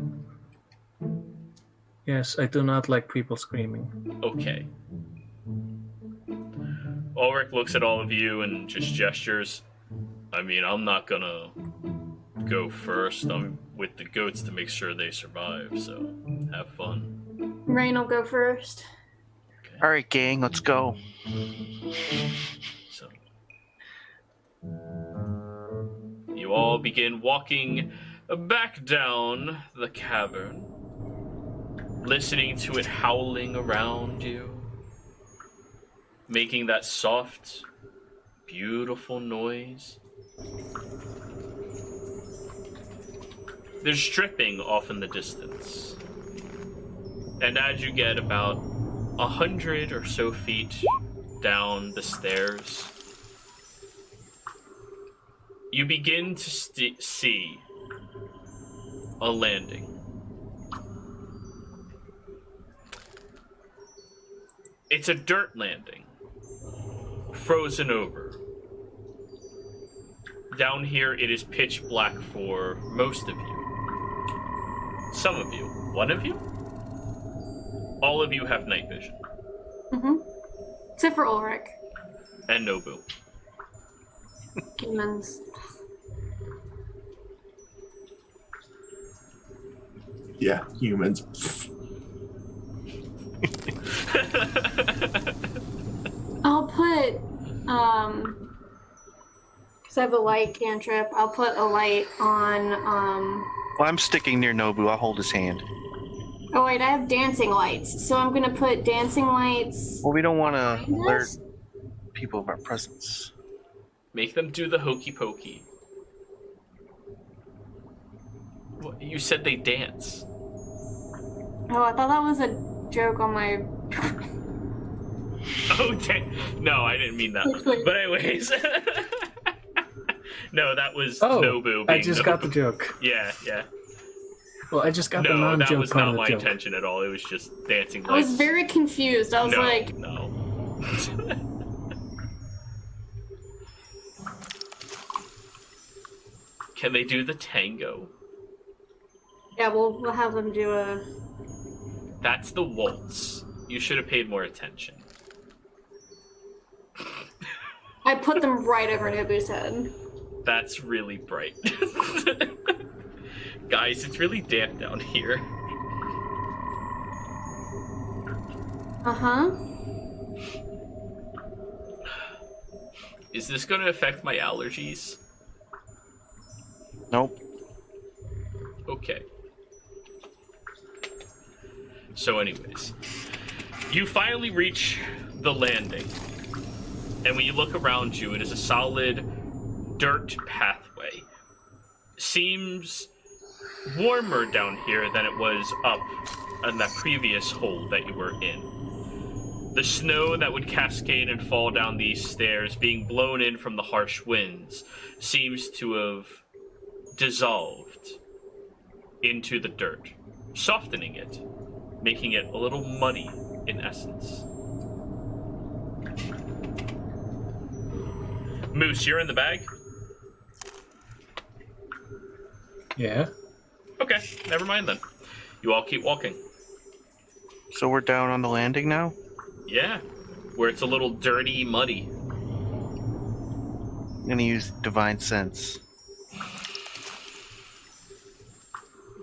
S4: Yes, I do not like people screaming.
S1: Okay. Ulrich looks at all of you and just gestures. I mean, I'm not gonna go first. I'm with the goats to make sure they survive, so have fun.
S6: Rain will go first.
S1: Okay.
S5: All right, gang, let's go.
S1: So you all begin walking back down the cavern, listening to it howling around you, making that soft, beautiful noise. There's dripping off in the distance. And as you get about 100 or so feet down the stairs, you begin to see a landing. It's a dirt landing, frozen over. Down here, it is pitch black for most of you. Some of you. One of you? All of you have night vision.
S6: Mm-hmm. Except for Ulrich.
S1: And Nobu.
S6: Humans.
S2: Yeah, humans.
S6: I'll put, because I have a light cantrip, I'll put a light on,
S5: Well, I'm sticking near Nobu. I'll hold his hand.
S6: oh wait, I have dancing lights, so I'm gonna put dancing lights.
S5: Well, we don't want to
S6: behind
S5: alert
S6: us.
S5: people of our presence.
S1: Make them do the hokey pokey. What, you said they dance.
S6: Oh, I thought that was a joke on my...
S1: Oh, no, I didn't mean that. But anyways. No, that was Nobu being
S4: I just got the
S1: Nobu.
S4: joke.
S1: Yeah.
S4: Well, I just got the
S1: No,
S4: non-joke
S1: that was
S4: part
S1: not
S4: of the
S1: my
S4: joke.
S1: intention at all. It was just dancing
S6: I was
S1: lights.
S6: very confused. I was
S1: No,
S6: like,
S1: no. Can they do the tango?
S6: yeah, we'll have them do a...
S1: That's the waltz. You should have paid more attention.
S6: I put them right over Nobu's head.
S1: That's really bright. Guys, it's really damp down here.
S6: Uh-huh.
S1: Is this going to affect my allergies?
S5: Nope.
S1: Okay. So anyways, you finally reach the landing. And when you look around you, it is a solid dirt pathway. Seems warmer down here than it was up in that previous hole that you were in. The snow that would cascade and fall down these stairs, being blown in from the harsh winds, seems to have dissolved into the dirt, softening it, making it a little muddy in essence. Moose, you're in the bag?
S4: Yeah.
S1: Okay, never mind then. You all keep walking.
S5: So we're down on the landing now?
S1: Yeah, where it's a little dirty, muddy.
S5: I'm gonna use divine sense.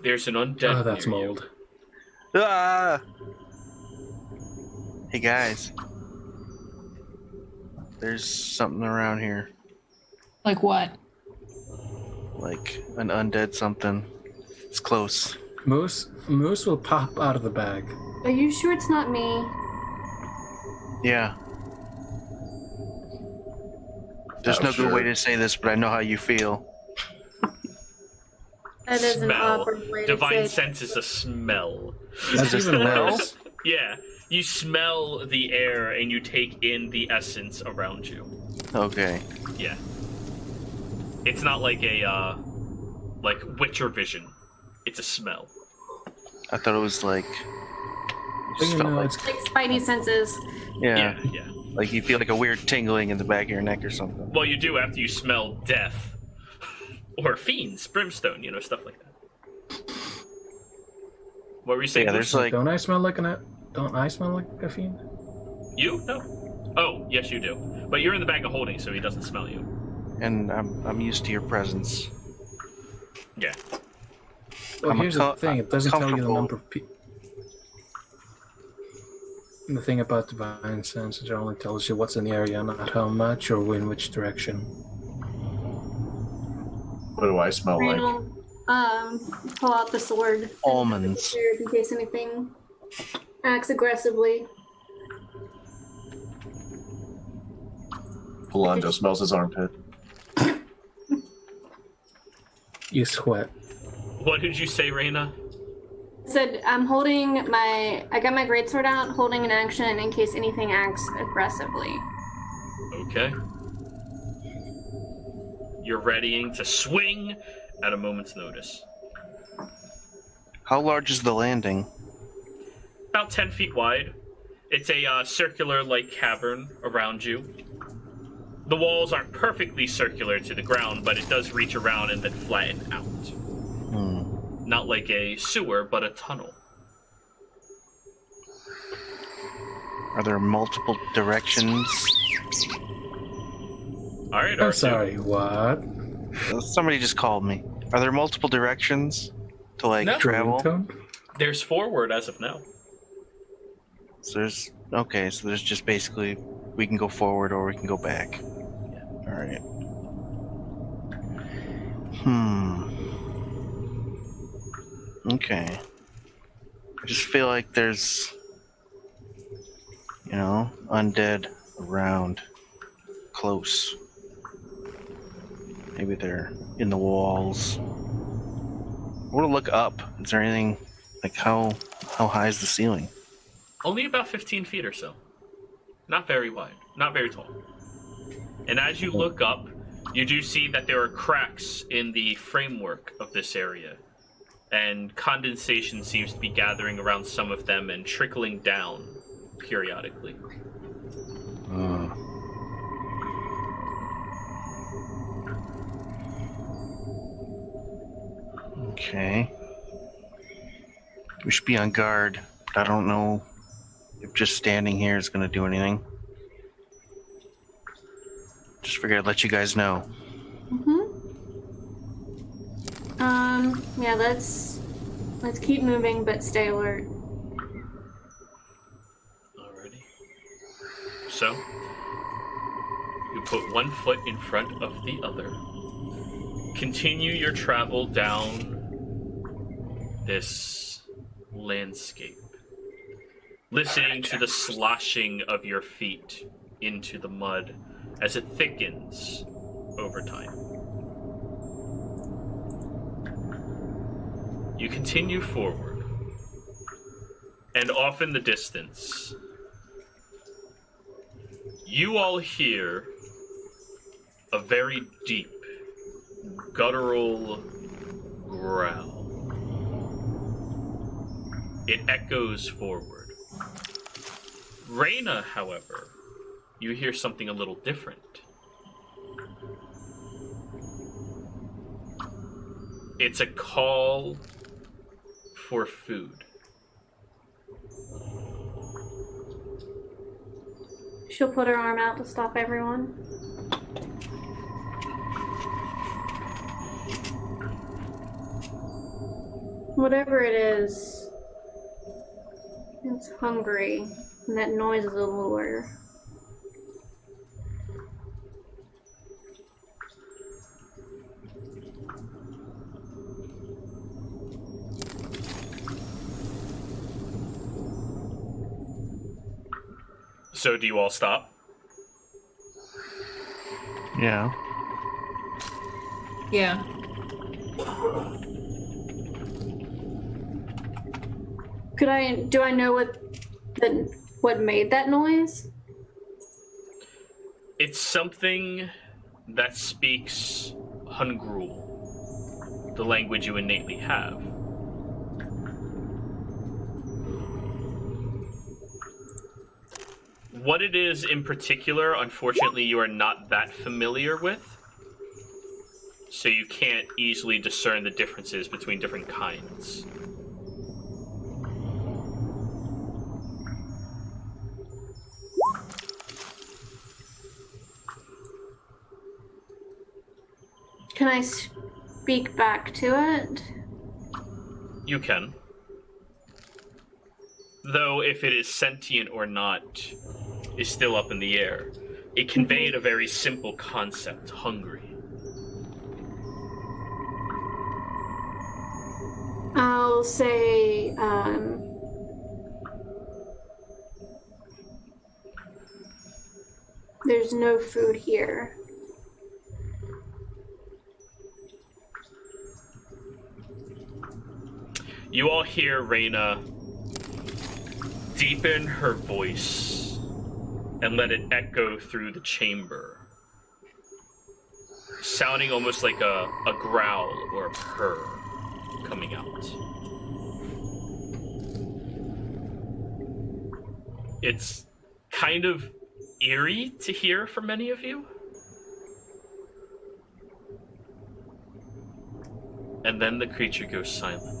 S1: There's an undead.
S4: Oh, that's
S1: near you.
S4: mold.
S5: Ah! Hey guys. There's something around here.
S7: Like what?
S5: Like an undead something. It's close.
S4: Moose will pop out of the bag.
S6: Are you sure it's not me?
S5: Yeah. There's no
S2: sure.
S5: good way to say this, but I know how you feel.
S6: That is an
S1: Smell.
S6: awkward way
S1: Divine
S6: to say
S1: sense is a smell.
S4: That's
S5: Is it
S4: even
S5: smell?
S4: worse.
S1: Yeah, you smell the air and you take in the essence around you.
S5: Okay.
S1: Yeah. It's not like a, like Witcher vision. It's a smell.
S5: I thought it was like.
S4: But you
S5: felt
S4: know,
S5: like-
S4: it's
S6: Like spidey senses.
S5: yeah,
S1: Yeah.
S5: like you feel like a weird tingling in the back of your neck or something.
S1: Well, you do after you smell death. Or fiends, brimstone, stuff like that. What were you saying?
S5: Yeah,
S1: Bruce?
S5: there's like
S4: don't I smell like a fiend?
S1: You? No. Oh, yes, you do. But you're in the bag of holding, so he doesn't smell you.
S5: and I'm used to your presence.
S1: Yeah.
S4: Well,
S5: I'm
S4: here's the thing: it doesn't tell you the
S5: comfortable.
S4: number of people. The thing about divine sense, it only tells you what's in the area, not how much or in which direction.
S2: What do I smell like?
S6: Randall, pull out the sword.
S5: Almonds.
S6: In case anything acts aggressively.
S2: Palando smells his armpit.
S4: You sweat.
S1: What did you say, Reyna?
S6: Said I got my greatsword out, holding an action in case anything acts aggressively.
S1: Okay. You're readying to swing at a moment's notice.
S5: How large is the landing?
S1: About 10 feet wide. It's a circular, cavern around you. The walls aren't perfectly circular to the ground, but it does reach around and then flatten out. Not like a sewer, but a tunnel.
S5: Are there multiple directions?
S1: All right,
S4: I'm
S1: R2.
S4: sorry, what?
S5: Somebody just called me. Are there multiple directions to
S1: No.
S5: travel?
S4: Ringtone?
S1: There's forward as of now.
S5: So there's just basically we can go forward or we can go back.
S1: Yeah.
S5: All right. Okay. I just feel like there's, undead around, close. Maybe they're in the walls. I want to look up. Is there anything, how high is the ceiling?
S1: Only about 15 feet or so. Not very wide. Not very tall. And as you look up, you do see that there are cracks in the framework of this area. And condensation seems to be gathering around some of them and trickling down periodically.
S5: Okay. We should be on guard, but I don't know if just standing here is going to do anything. Just figured I'd let you guys know.
S6: Yeah, let's keep moving, but stay alert.
S1: Alrighty. So, you put one foot in front of the other. Continue your travel down this landscape, listening to the sloshing of your feet into the mud as it thickens over time. You continue forward, and off in the distance, you all hear a very deep, guttural growl. It echoes forward. Reyna, however, you hear something a little different. It's a call for food.
S6: She'll put her arm out to stop everyone. Whatever it is, it's hungry, and that noise is a lure.
S1: So do you all stop?
S5: Yeah.
S7: Yeah.
S6: Do I know what made that noise?
S1: It's something that speaks Hungruul, the language you innately have. What it is in particular, unfortunately, you are not that familiar with. So you can't easily discern the differences between different kinds.
S6: Can I speak back to it?
S1: You can. Though if it is sentient or not is still up in the air. It conveyed a very simple concept, hungry.
S6: I'll say, there's no food here.
S1: You all hear Reyna deepen her voice and let it echo through the chamber, sounding almost like a growl or a purr coming out. It's kind of eerie to hear for many of you. And then the creature goes silent.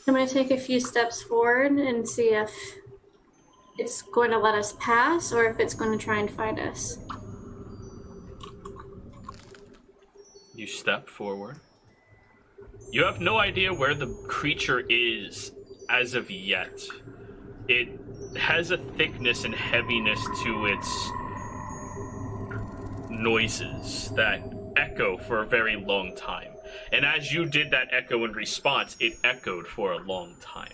S6: I'm going to take a few steps forward and see if it's going to let us pass or if it's going to try and find us.
S1: You step forward. You have no idea where the creature is as of yet. It has a thickness and heaviness to its noises that echo for a very long time. And as you did that echo in response, it echoed for a long time.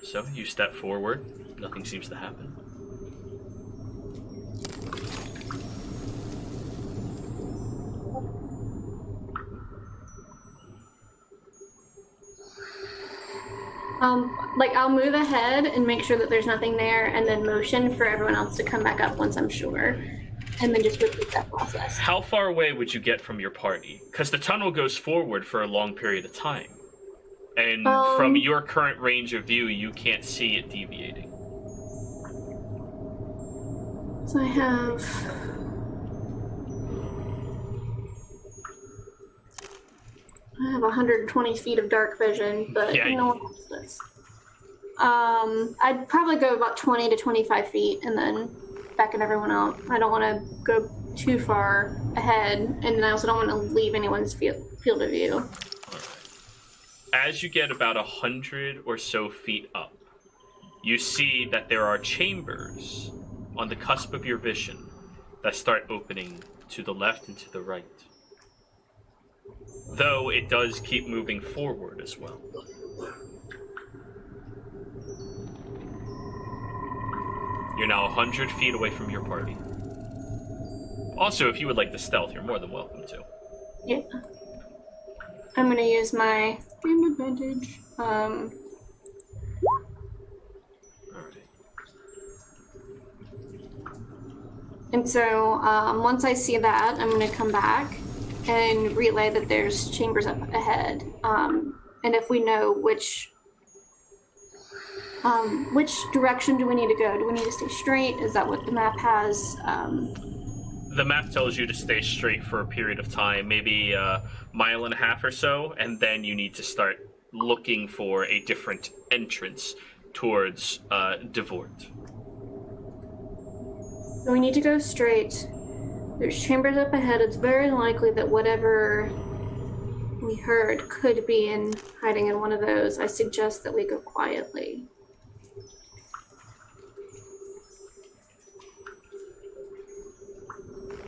S1: So you step forward. Nothing seems to happen.
S6: I'll move ahead and make sure that there's nothing there and then motion for everyone else to come back up once I'm sure. And then just repeat that process.
S1: How far away would you get from your party? Because the tunnel goes forward for a long period of time. And from your current range of view, you can't see it deviating.
S6: So I have... I have 120 feet of dark vision, but
S1: Yeah,
S6: no one else does. I'd probably go about 20 to 25 feet and then backing everyone out. I don't want to go too far ahead, and I also don't want to leave anyone's field of view.
S1: All right. As you get about 100 or so feet up, you see that there are chambers on the cusp of your vision that start opening to the left and to the right. Though it does keep moving forward as well. You're now 100 feet away from your party. Also, if you would like to stealth, you're more than welcome to.
S6: Yeah. I'm going to use my advantage.
S1: Alright.
S6: And so once I see that, I'm going to come back and relay that there's chambers up ahead. And if we know which direction do we need to go? Do we need to stay straight? Is that what the map has?
S1: The map tells you to stay straight for a period of time, maybe a mile and a half or so, and then you need to start looking for a different entrance towards Devort.
S6: So we need to go straight. There's chambers up ahead. It's very likely that whatever we heard could be hiding in one of those. I suggest that we go quietly.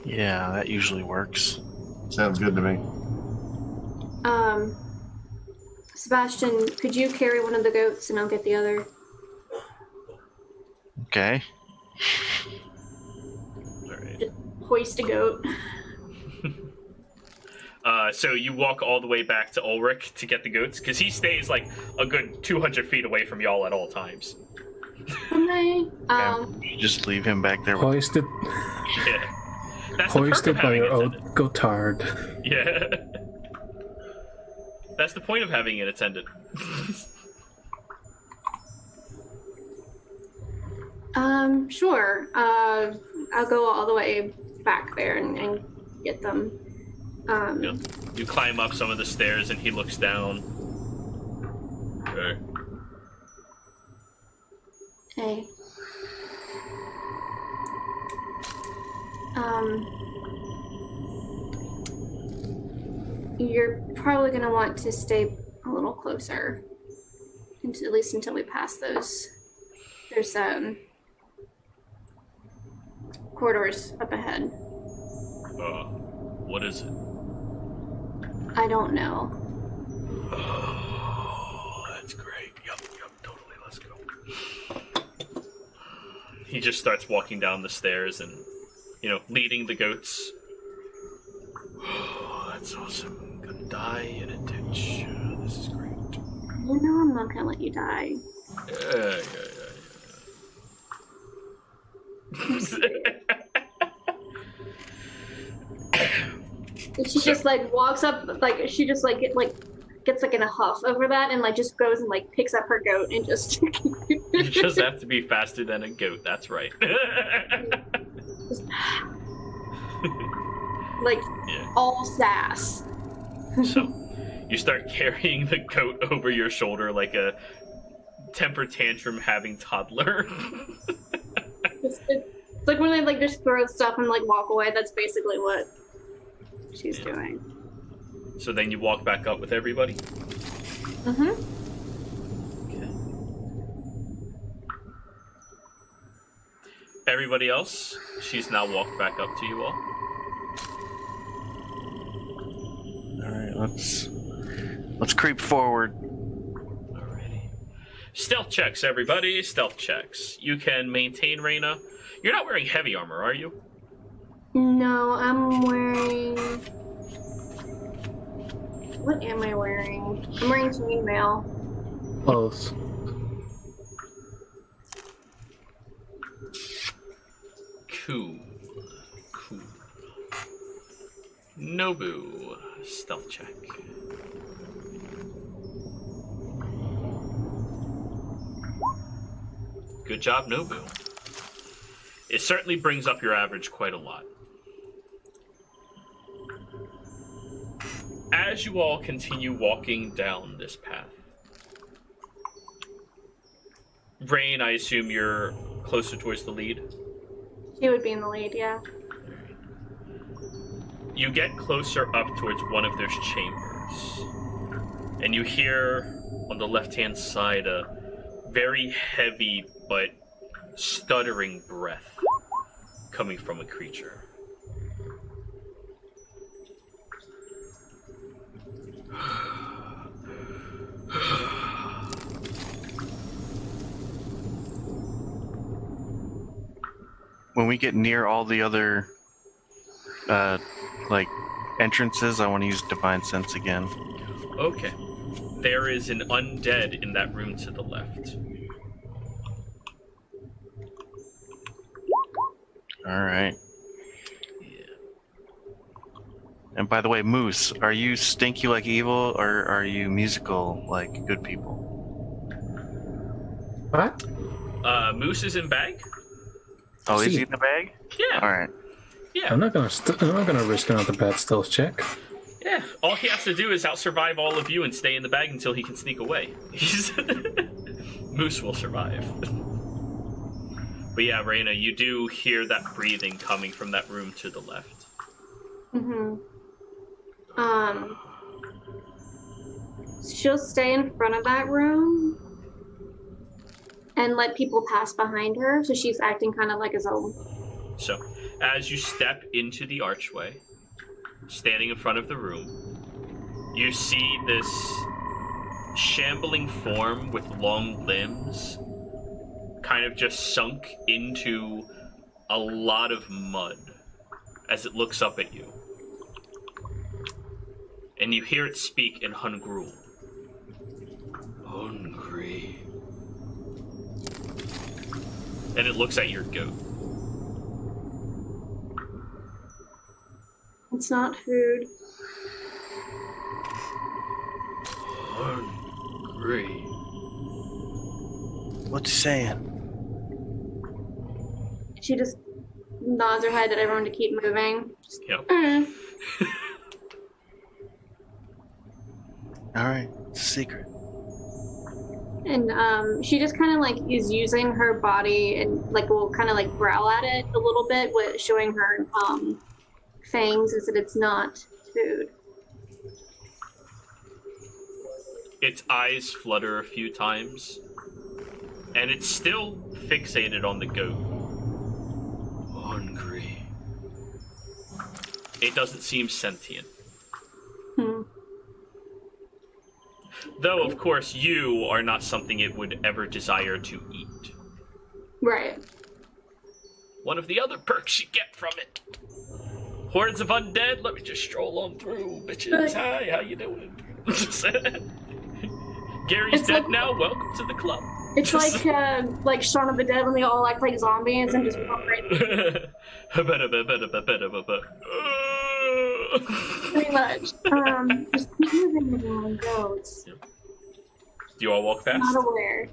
S5: Yeah, that usually works.
S2: Sounds good to me.
S6: Sebastian, could you carry one of the goats and I'll get the other?
S5: Okay.
S1: Alright.
S6: hoist a goat.
S1: So you walk all the way back to Ulrich to get the goats, because he stays like a good 200 feet away from y'all at all times.
S6: Okay.
S5: You just leave him back there.
S4: Hoisted,
S1: Yeah. That's the perk
S4: hoisted
S1: of
S4: by
S1: having
S4: your
S1: an
S4: own
S1: attendant.
S4: gotard.
S1: Yeah. That's the point of having an attendant.
S6: Sure. I'll go all the way back there and get them.
S1: Yeah. You climb up some of the stairs and he looks down. Okay.
S6: Hey. You're probably gonna want to stay a little closer, at least until we pass those. There's corridors up ahead.
S1: What is it?
S6: I don't know.
S1: Oh, that's great. Yup, totally. Let's go. He just starts walking down the stairs and, leading the goats. Oh, that's awesome. I'm gonna die in a ditch. This is great.
S6: You know I'm not gonna let you die.
S1: Yeah.
S6: And she just walks up, she just gets in a huff over that, and just goes and picks up her goat and just.
S1: You just have to be faster than a goat. That's right. Yeah.
S6: All sass.
S1: So you start carrying the goat over your shoulder like a temper tantrum having toddler.
S6: It's like when they just throw stuff and walk away. That's basically what she's doing.
S1: So then you walk back up with everybody?
S6: Mm-hmm.
S1: Okay. Everybody else, she's now walked back up to you all.
S5: Alright, let's creep forward.
S1: Alrighty. Stealth checks, everybody. Stealth checks. You can maintain Reyna. You're not wearing heavy armor, are you?
S6: No, I'm wearing. What am I wearing? I'm wearing chainmail.
S4: Close.
S1: Cool. Nobu, stealth check. Good job, Nobu. It certainly brings up your average quite a lot. As you all continue walking down this path, Rain, I assume you're closer towards the lead?
S6: She would be in the lead, yeah.
S1: You get closer up towards one of those chambers, and you hear on the left-hand side a very heavy but stuttering breath coming from a creature.
S5: When we get near all the other entrances, I want to use Divine Sense again.
S1: Okay. There is an undead in that room to the left.
S5: Alright.
S1: Yeah.
S5: And by the way, Moose, are you stinky like evil, or are you musical like good people?
S4: What?
S1: Moose is in bag?
S5: Oh, is
S4: See.
S5: he in the bag?
S1: Yeah.
S5: Alright.
S1: Yeah.
S4: I'm not gonna risk another bad stealth check.
S1: Yeah. All he has to do is out-survive all of you and stay in the bag until he can sneak away. Moose will survive. But yeah, Reyna, you do hear that breathing coming from that room to the left.
S6: Mm-hmm. She'll stay in front of that room and let people pass behind her, so she's acting kind of like a zone.
S1: So, as you step into the archway, standing in front of the room, you see this shambling form with long limbs kind of just sunk into a lot of mud as it looks up at you. And you hear it speak in Hungruul. Hungry. And it looks at your goat.
S6: It's not food.
S1: Hungry.
S5: What's he saying?
S6: She just nods her head at everyone to keep moving. Just,
S1: Yep.
S5: All right, it's a secret.
S6: And she just kind of like is using her body and like will kind of like growl at it a little bit with showing her fangs, is that it's not food.
S1: Its eyes flutter a few times, and it's still fixated on the goat. Hungry. It doesn't seem sentient. Though, of course, you are not something it would ever desire to eat.
S6: Right.
S1: One of the other perks you get from it. Hordes of undead, let me just stroll on through, bitches. Hi, how you doing? Gary's
S6: It's
S1: dead
S6: like-
S1: now, welcome to the club.
S6: It's like Shaun of the Dead when they all act like zombies and just walk right pretty much. Just keep moving along, goats.
S1: Do you all walk past?
S6: Not aware.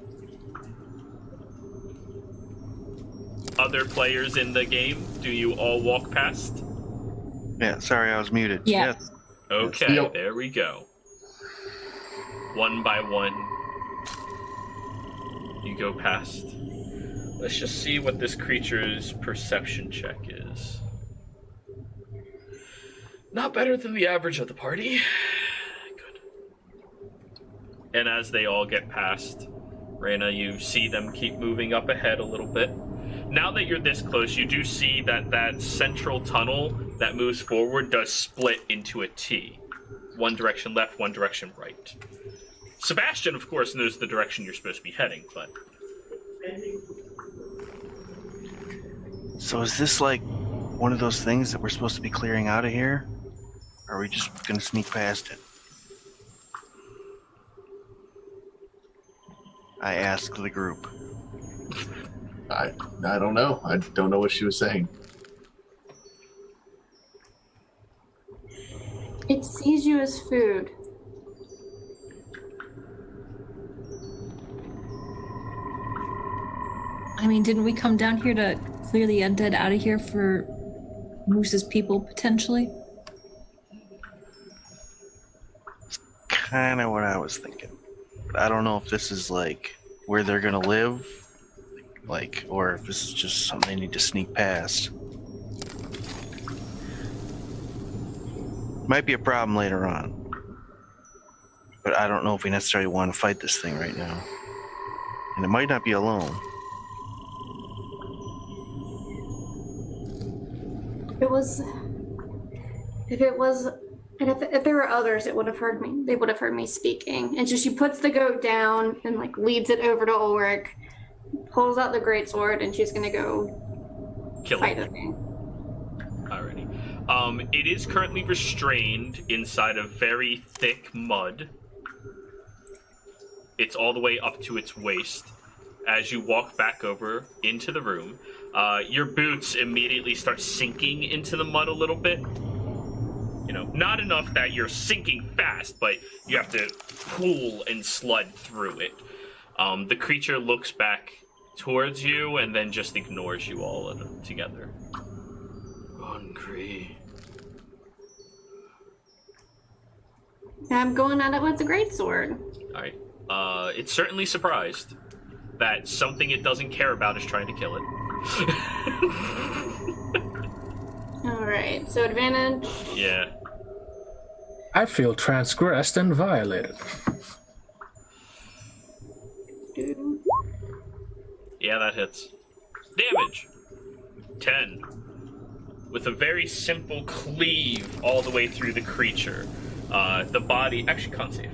S1: Other players in the game, do you all walk past?
S5: Yeah, sorry, I was muted.
S7: Yeah.
S5: Yes.
S1: Okay,
S2: Yep.
S1: there we go. One by one, you go past. Let's just see what this creature's perception check is. Not better than the average of the party. Good. And as they all get past, Reyna, you see them keep moving up ahead a little bit. Now that you're this close, you do see that that central tunnel that moves forward does split into a T. One direction left, one direction right. Sebastian, of course, knows the direction you're supposed to be heading, but...
S5: So is this like one of those things that we're supposed to be clearing out of here? Or are we just gonna sneak past it? I asked the group.
S2: I don't know. I don't know what she was saying.
S6: It sees you as food.
S7: I mean, didn't we come down here to clear the undead out of here for Moose's people, potentially?
S5: Kind of what I was thinking. But I don't know if this is like where they're gonna live, like, or if this is just something they need to sneak past. Might be a problem later on. But I don't know if we necessarily want to fight this thing right now. And it might not be alone.
S6: If there were others, it would have heard me. They would have heard me speaking. And so she puts the goat down and like leads it over to Ulrich, pulls out the greatsword, and she's gonna go
S1: Kill
S6: fight
S1: it.
S6: the thing.
S1: Alrighty. It is currently restrained inside of very thick mud. It's all the way up to its waist. As you walk back over into the room, your boots immediately start sinking into the mud a little bit. You know, not enough that you're sinking fast, but you have to pull and slud through it. The creature looks back towards you and then just ignores you all together. Hungry.
S6: I'm going at it with the greatsword.
S1: Alright. It's certainly surprised that something it doesn't care about is trying to kill it.
S6: Alright, so advantage.
S1: Yeah.
S4: I feel transgressed and violated.
S1: Yeah, that hits. Damage! 10. With a very simple cleave all the way through the creature. The body... Actually, con save.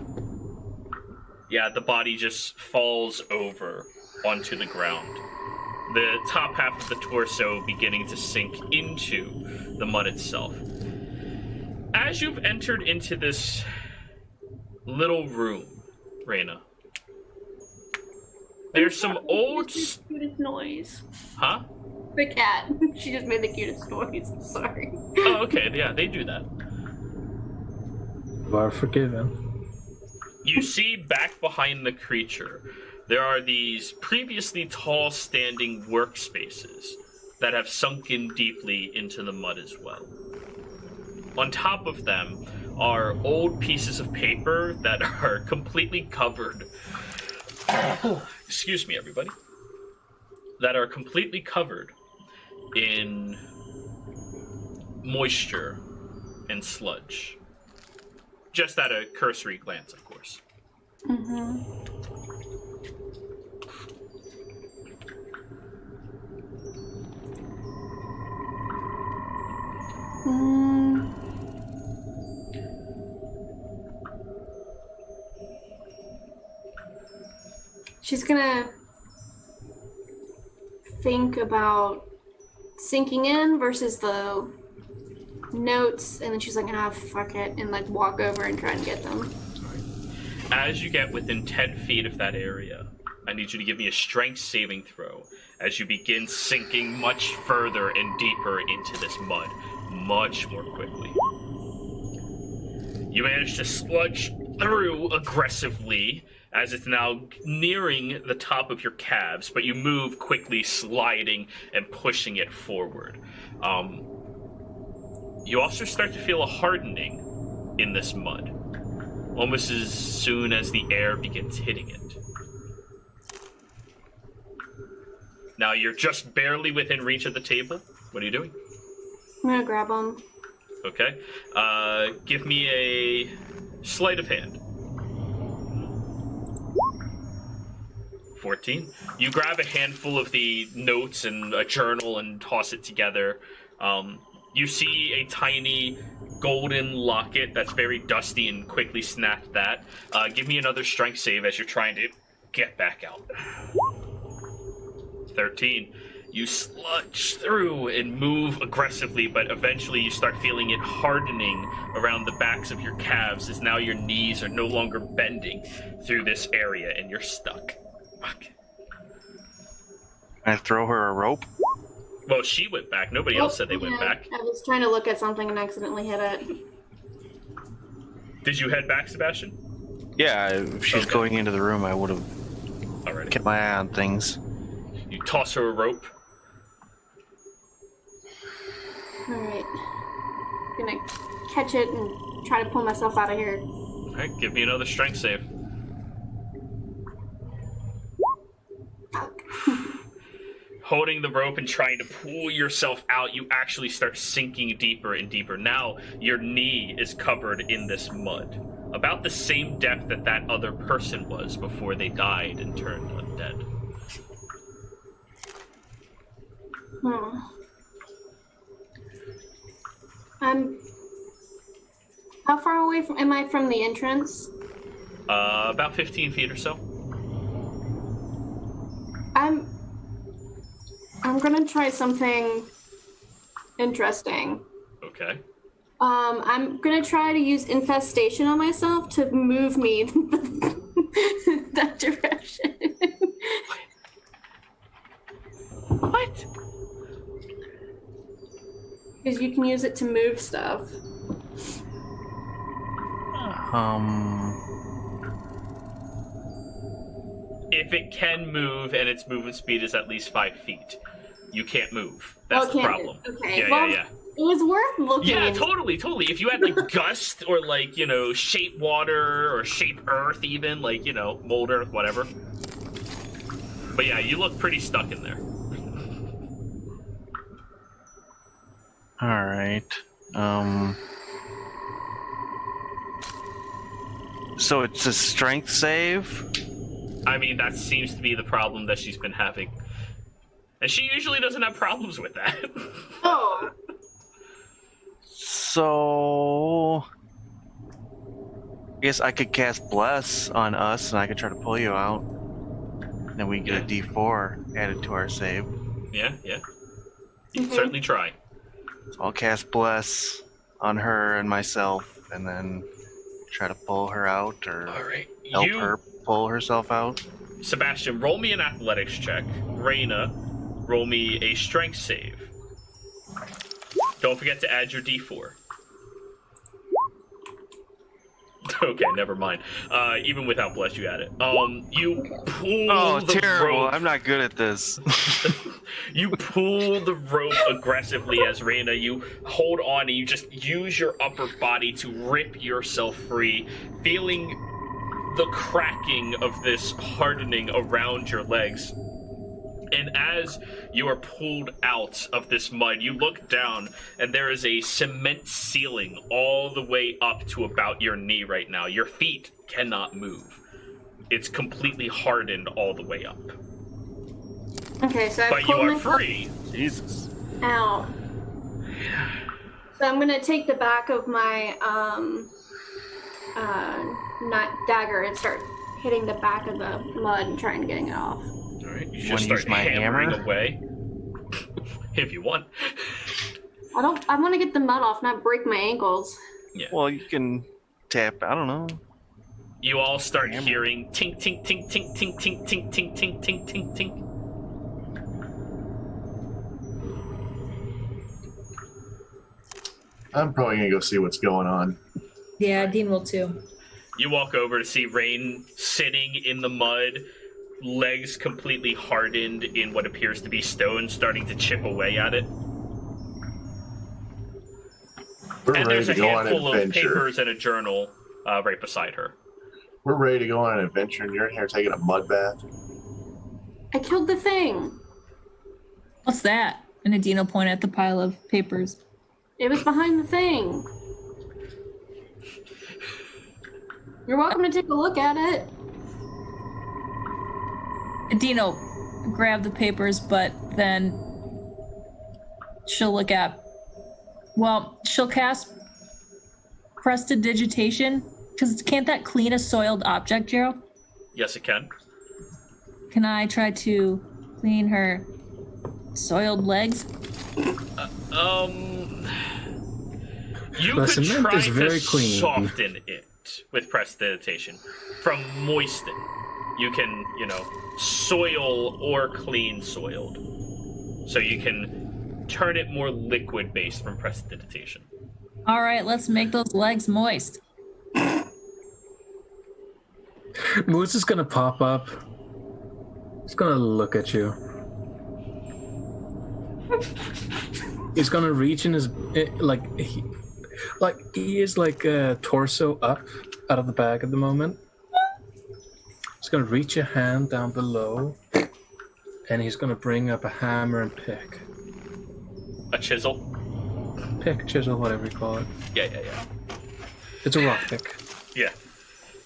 S1: Yeah, the body just falls over onto the ground. the top half of the torso beginning to sink into the mud itself. As you've entered into this little room, Reyna, there's some old...
S6: Cutest noise.
S1: Huh?
S6: The cat. She just made the cutest noise. Sorry.
S1: Oh, okay. Yeah, they do that.
S4: You are forgiven.
S1: You see back behind the creature, there are these previously tall standing workspaces that have sunken deeply into the mud as well. On top of them are old pieces of paper that are completely covered. Excuse me, everybody. That are completely covered in moisture and sludge. Just at a cursory glance, of course.
S6: Mm-hmm. She's gonna think about sinking in versus the notes, and then she's like, fuck it, and like walk over and try and get them.
S1: As you get within 10 feet of that area, I need you to give me a strength saving throw as you begin sinking much further and deeper into this mud, much more quickly. You manage to sludge through aggressively as it's now nearing the top of your calves, but you move quickly, sliding and pushing it forward. You also start to feel a hardening in this mud, almost as soon as the air begins hitting it. Now you're just barely within reach of the table. What are you doing?
S6: I'm gonna grab them.
S1: Okay. Give me a sleight of hand. 14. You grab a handful of the notes and a journal and toss it together. You see a tiny golden locket that's very dusty and quickly snap that. Give me another strength save as you're trying to get back out. 13. You sludge through and move aggressively, but eventually you start feeling it hardening around the backs of your calves as now your knees are no longer bending through this area and you're stuck. Fuck.
S5: I throw her a rope.
S1: Well, she went back. Nobody else said they went back.
S6: I was trying to look at something and accidentally hit it.
S1: Did you head back, Sebastian?
S5: Yeah, if she's going into the room, I would have
S1: Alrighty.
S5: kept my eye on things.
S1: You toss her a rope.
S6: Alright. Gonna catch it and try to pull myself out of here.
S1: Alright, give me another strength save. Holding the rope and trying to pull yourself out, you actually start sinking deeper and deeper. Now, your knee is covered in this mud. About the same depth that that other person was before they died and turned undead.
S6: How far away am I from the entrance?
S1: About 15 feet or so.
S6: I'm gonna try something interesting.
S1: Okay.
S6: I'm gonna try to use infestation on myself to move me that direction.
S1: What?
S6: Because you can use it to move stuff.
S1: If it can move and its movement speed is at least 5 feet, you can't move. That's the
S6: Okay,
S1: problem.
S6: okay.
S1: Yeah,
S6: Well,
S1: yeah.
S6: It was worth looking.
S1: Yeah, totally. If you had like gust or like, shape water or shape earth even, like, mold earth, whatever. But yeah, you look pretty stuck in there.
S5: Alright. So it's a strength save?
S1: I mean, that seems to be the problem that she's been having. And she usually doesn't have problems with that.
S6: Oh.
S5: So I guess I could cast Bless on us and I could try to pull you out. Then we get a D4 added to our save.
S1: Yeah. You can
S6: Mhm.
S1: certainly try.
S5: So I'll cast Bless on her and myself, and then try to pull her out or
S1: All right.
S5: help her pull herself out.
S1: Sebastian, roll me an athletics check. Reyna, roll me a strength save. Don't forget to add your d4. Okay, never mind. Even without bless, you add it. You pull
S5: Oh,
S1: the
S5: terrible!
S1: rope.
S5: I'm not good at this.
S1: You pull the rope aggressively as Reyna. You hold on and you just use your upper body to rip yourself free, feeling the cracking of this hardening around your legs. And as you are pulled out of this mud, you look down, and there is a cement ceiling all the way up to about your knee right now. Your feet cannot move. It's completely hardened all the way up.
S6: Okay, so I
S1: But you
S6: pulled
S1: are
S6: myself
S1: free.
S5: Jesus.
S6: out. So I'm gonna take the back of my not dagger and start hitting the back of the mud and trying to get it off.
S1: All right, you
S5: Wanna
S1: just start
S5: use my
S1: hammering
S5: hammer?
S1: away. If you want.
S6: I want to get the mud off, not break my ankles.
S5: Well, you can tap. I don't know.
S1: You all start
S5: Hammer.
S1: hearing tink, tink, tink, tink, tink, tink, tink, tink, tink, tink, tink, tink.
S2: I'm probably gonna go see what's going on.
S7: Yeah, Dean will too.
S1: You walk over to see Rain sitting in the mud, legs completely hardened in what appears to be stone, starting to chip away at it.
S2: We're
S1: And
S2: ready
S1: there's
S2: to
S1: a
S2: go on an
S1: handful of
S2: adventure.
S1: papers and a journal right beside her.
S2: We're ready to go on an adventure, and you're in here taking a mud bath.
S6: I killed the thing.
S7: What's that? And Nadine will point at the pile of papers.
S6: It was behind the thing. You're welcome to take a look at it.
S7: Nadine will grab the papers, but then she'll look at. Well, she'll cast Prestidigitation, because can't that clean a soiled object, Jero?
S1: Yes, it can.
S7: Can I try to clean her soiled legs?
S1: You
S4: The
S1: could
S4: cement
S1: try
S4: is very
S1: to
S4: clean.
S1: soften it with prestidigitation. From moisten, you can, soil or clean soiled. So you can turn it more liquid-based from prestidigitation.
S7: All right, let's make those legs moist.
S4: Moose is gonna pop up. He's gonna look at you. He's gonna reach in his he is torso up out of the bag at the moment. He's gonna reach a hand down below, and he's gonna bring up a hammer and pick.
S1: A chisel?
S4: Pick, chisel, whatever you call it.
S1: Yeah.
S4: It's a rock pick.
S1: Yeah.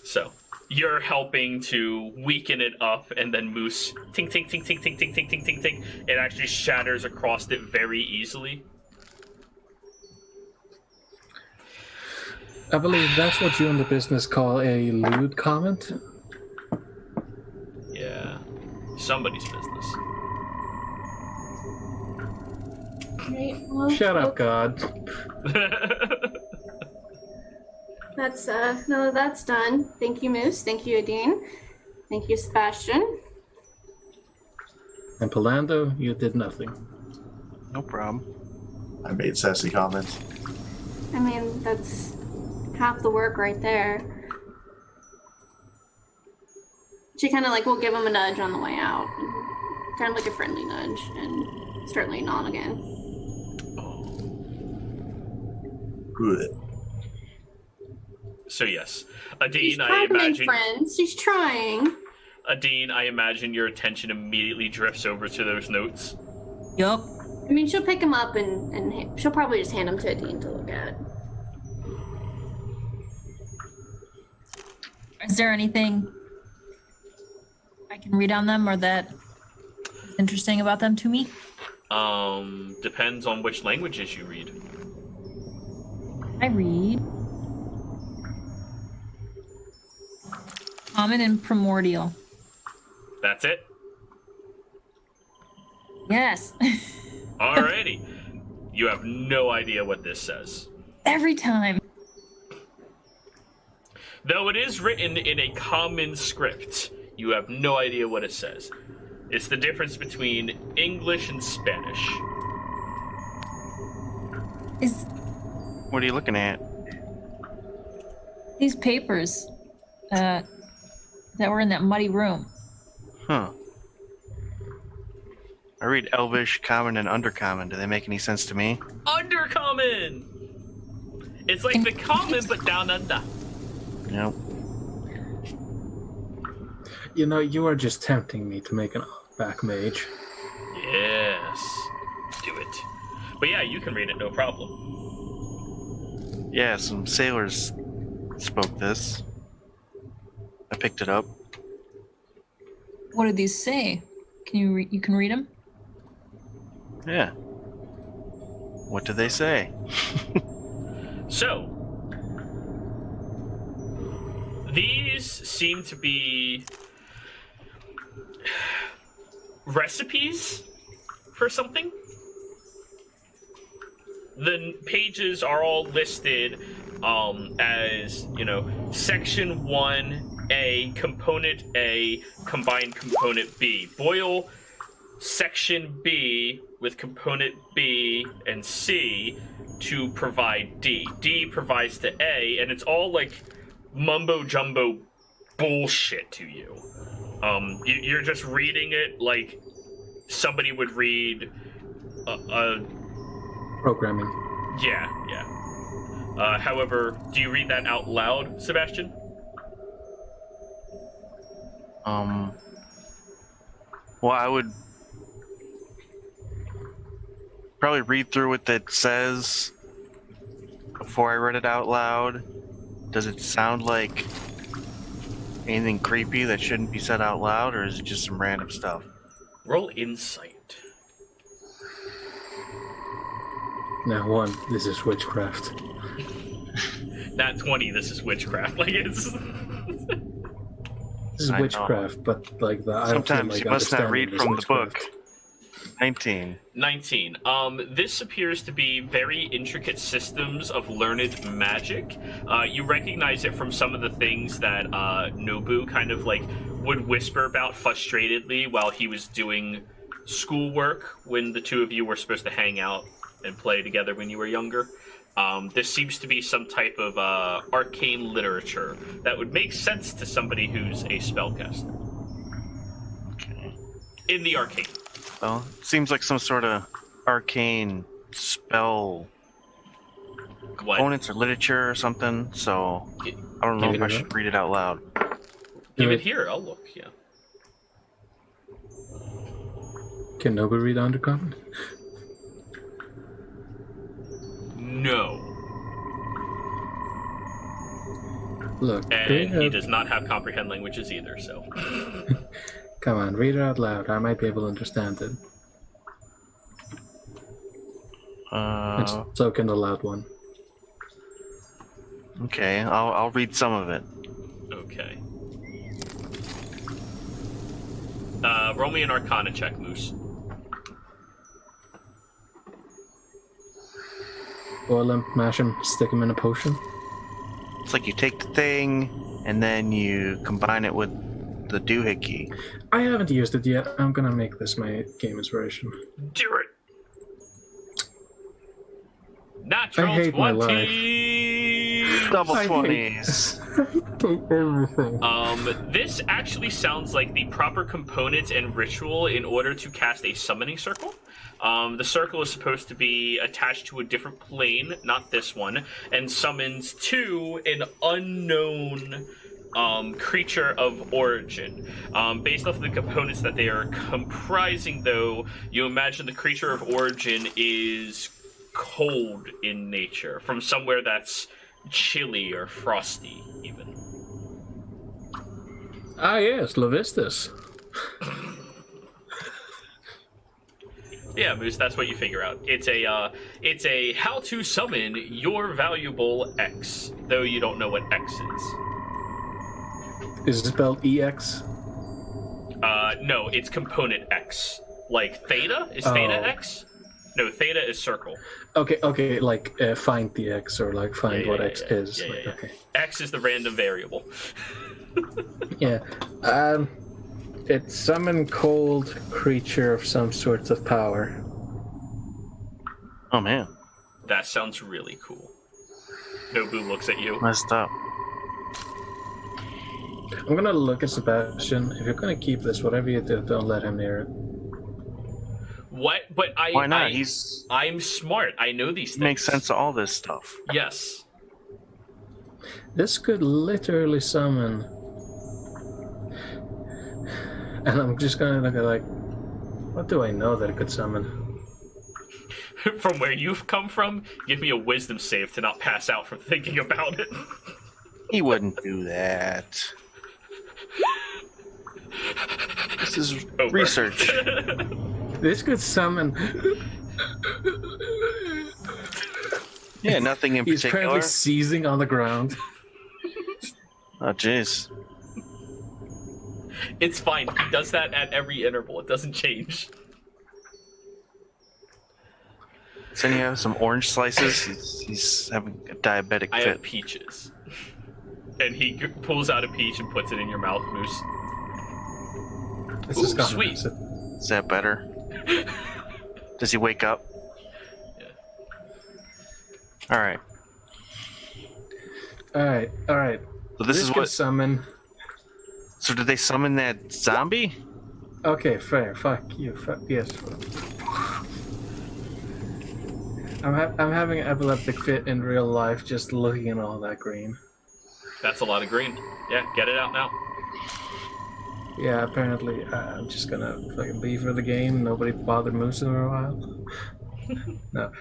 S1: So, you're helping to weaken it up, and then Moose, tink, tink, tink, tink, tink, tink, tink, tink, tink, tink. It actually shatters across it very easily.
S4: I believe that's what you in the business call a lewd comment.
S1: Yeah. Somebody's business.
S6: Right, well,
S4: Shut up, God.
S6: That's no, that's done. Thank you, Moose. Thank you, Adine. Thank you, Sebastian.
S4: And Palando, you did nothing.
S5: No problem.
S2: I made sassy comments.
S6: I mean, that's half the work right there. She kind of will give him a nudge on the way out. Kind of like a friendly nudge, and start leaning on again.
S2: Good.
S1: So yes,
S6: She's
S1: Adine, I
S6: trying to make
S1: imagine.
S6: friends. She's trying.
S1: Adine, I imagine your attention immediately drifts over to those notes.
S7: Yup.
S6: I mean, she'll pick him up and she'll probably just hand him to Adine to look at.
S7: Is there anything I can read on them or that is interesting about them to me?
S1: Depends on which languages you read.
S7: I read Common and Primordial.
S1: That's it.
S7: Yes.
S1: Alrighty. You have no idea what this says.
S7: Every time.
S1: Though it is written in a common script, you have no idea what it says. It's the difference between English and Spanish.
S7: Is
S5: What are you looking at?
S7: these papers that were in that muddy room?
S5: Huh. I read Elvish, Common, and Undercommon. Do they make any sense to me?
S1: Undercommon! It's like the common, but down under.
S5: Nope.
S4: You know, you are just tempting me to make an back mage.
S1: Yes. Do it. But yeah, you can read it, no problem.
S5: Yeah, some sailors spoke this. I picked it up.
S7: What did these say? Can you can read them?
S5: Yeah. What did they say?
S1: So, these seem to be recipes for something. The pages are all listed as, Section 1A, Component A, Combined Component B. Boil Section B with Component B and C to provide D. D provides to A, and it's all like mumbo-jumbo bullshit to you. You're just reading it like somebody would read a
S4: Programming.
S1: Yeah. However, do you read that out loud, Sebastian?
S5: Well, I would probably read through what it says before I read it out loud. Does it sound like anything creepy that shouldn't be said out loud, or is it just some random stuff?
S1: Roll insight.
S4: Now, 1, this is witchcraft.
S1: Not 20, this is witchcraft. Like, it's...
S4: This is
S5: I
S4: witchcraft, but like the. I don't feel
S5: Sometimes
S4: like
S5: you must not
S4: understanding
S5: read
S4: is
S5: from the
S4: witchcraft.
S5: book. 19.
S1: 19. This appears to be very intricate systems of learned magic. You recognize it from some of the things that Nobu kind of like would whisper about frustratedly while he was doing schoolwork when the two of you were supposed to hang out and play together when you were younger. This seems to be some type of arcane literature that would make sense to somebody who's a spellcaster.
S5: Okay.
S1: In the arcane.
S5: Well, seems like some sort of arcane spell
S1: What?
S5: components or literature or something, so I don't know
S4: Give
S5: if
S4: it
S5: I
S4: a
S5: should read it out loud.
S1: Give
S4: Do
S1: it here, I'll look, yeah.
S4: Can nobody read Undercommon?
S1: No.
S4: Look,
S1: And
S4: read
S1: he
S4: it-
S1: does not have comprehend languages either, so.
S4: Come on, read it out loud. I might be able to understand it. So can the loud one.
S5: Okay, I'll read some of it.
S1: Okay. Roll me an Arcana check, Moose.
S4: Boil him, mash him, stick him in a potion.
S5: It's like you take the thing and then you combine it with the doohickey.
S4: I haven't used it yet. I'm gonna make this my game inspiration.
S1: Do it! Natural
S4: I hate my
S1: 20!
S5: Double
S4: I hate
S5: 20s.
S4: everything.
S1: This actually sounds like the proper components and ritual in order to cast a summoning circle. The circle is supposed to be attached to a different plane, not this one, and summons to an unknown creature of origin. Based off of the components that they are comprising, though, you imagine the creature of origin is cold in nature, from somewhere that's chilly or frosty, even.
S4: Ah yes, Levistus.
S1: Yeah, Moose, that's what you figure out. It's a how to summon your valuable X, though you don't know what X is.
S4: Is it spelled EX?
S1: No, it's component X. Like theta? Is theta X? No, theta is circle.
S4: Okay, like find the X or like find what X is.
S1: Yeah.
S4: Okay.
S1: X is the random variable.
S4: Yeah. It's summon cold creature of some sorts of power.
S5: Oh man,
S1: That sounds really cool. Nobu looks at you.
S5: messed up.
S4: I'm gonna look at Sebastian. If you're gonna keep this, whatever you do, don't let him near it.
S1: What? But
S5: Why not?
S1: I'm smart. I know these things.
S5: Makes sense of all this stuff.
S1: Yes.
S4: This could literally summon. And I'm just gonna look at like, what do I know that it could summon?
S1: From where you've come from, give me a wisdom save to not pass out from thinking about it.
S5: He wouldn't do that. This is
S1: Over.
S5: research.
S4: This could summon.
S5: Yeah, nothing in
S4: He's
S5: particular.
S4: currently seizing on the ground.
S5: Oh, jeez.
S1: It's fine. He does that at every interval. It doesn't change.
S5: So you have some orange slices. He's having a diabetic
S1: I
S5: fit.
S1: have peaches. And he pulls out a peach and puts it in your mouth, Moose.
S4: This
S1: Ooh,
S4: is gonna
S1: sweet.
S4: mess it.
S5: Is that better? Does he wake up?
S1: Yeah.
S5: All right.
S4: All right.
S5: So this is
S4: could
S5: what.
S4: summon.
S5: So did they summon that zombie?
S4: Okay, fair. Fuck you. Yes. I'm having an epileptic fit in real life just looking at all that green.
S1: That's a lot of green. Yeah, get it out now.
S4: Yeah, apparently I'm just gonna fucking leave for the game. Nobody bothered Moose in a while. No.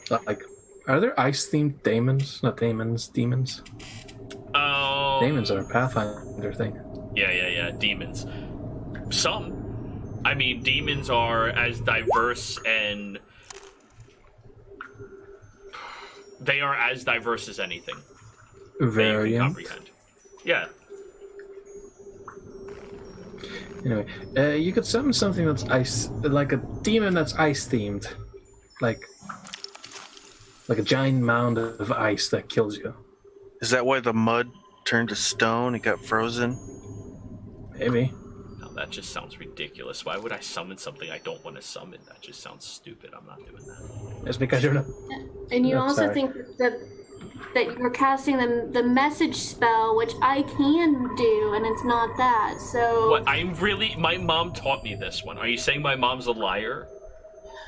S4: Like, are there ice-themed daemons? Not daemons, demons. Daemons are a Pathfinder thing.
S1: Yeah. Demons. Some. I mean, demons are as diverse and they are as diverse as anything that you can
S4: Variant.
S1: comprehend. Yeah.
S4: Anyway, you could summon something that's ice, like a demon that's ice-themed, like a giant mound of ice that kills you.
S5: Is that why the mud turned to stone and got frozen?
S4: Maybe.
S1: No, that just sounds ridiculous. Why would I summon something I don't want to summon? That just sounds stupid. I'm not doing that.
S4: It's because you're not.
S6: And you
S4: No,
S6: also
S4: sorry.
S6: think that you're casting the message spell, which I can do, and it's not that. So
S1: What? My mom taught me this one. Are you saying my mom's a liar?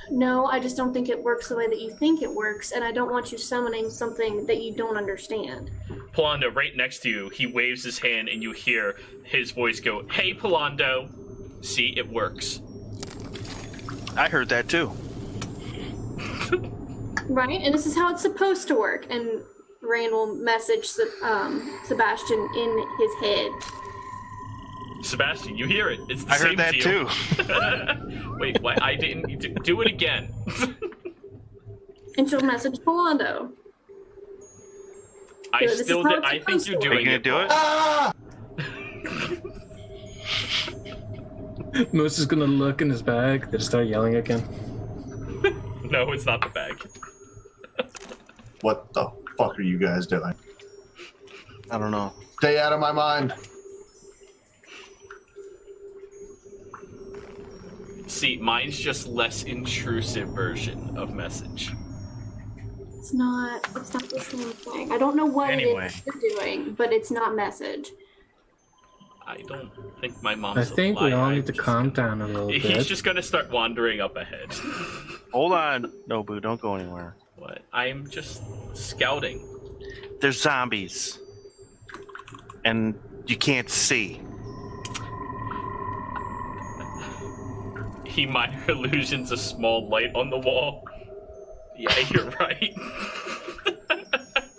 S6: no, I just don't think it works the way that you think it works, and I don't want you summoning something that you don't understand.
S1: Polando, right next to you, he waves his hand and you hear his voice go, "Hey, Polando." See, it works.
S5: I heard that too.
S6: Right? And this is how it's supposed to work. And Rand will message Sebastian in his head.
S1: Sebastian, you hear it. It's the
S5: I
S1: same
S5: heard that
S1: to you.
S5: too.
S1: Wait, what? I didn't do it again.
S6: And she'll message Polando.
S1: I
S6: This is
S1: still
S6: how
S1: did.
S6: it's
S1: I think
S6: supposed
S1: you're
S6: to
S1: doing
S5: Are you gonna
S1: it.
S5: do it?
S1: wrong.
S4: Moose is gonna look in his bag. They start yelling again.
S1: No, it's not the bag.
S2: What the fuck are you guys doing?
S5: I don't know.
S2: Stay out of my mind.
S1: See, mine's just less intrusive version of message.
S6: It's not the same thing. I don't know what
S5: Anyway.
S6: it is you're doing, but it's not message.
S1: I don't think my
S4: I
S1: mom's
S4: think
S1: a liar.
S4: we all
S1: I'm
S4: need to
S1: just
S4: calm
S1: gonna-
S4: down a little
S1: He's
S4: bit.
S1: just gonna start wandering up ahead.
S5: Hold on. Nobu, don't go anywhere.
S1: What? I'm just scouting.
S5: There's zombies. And you can't see.
S1: He minor illusions a small light on the wall. Yeah, you're right.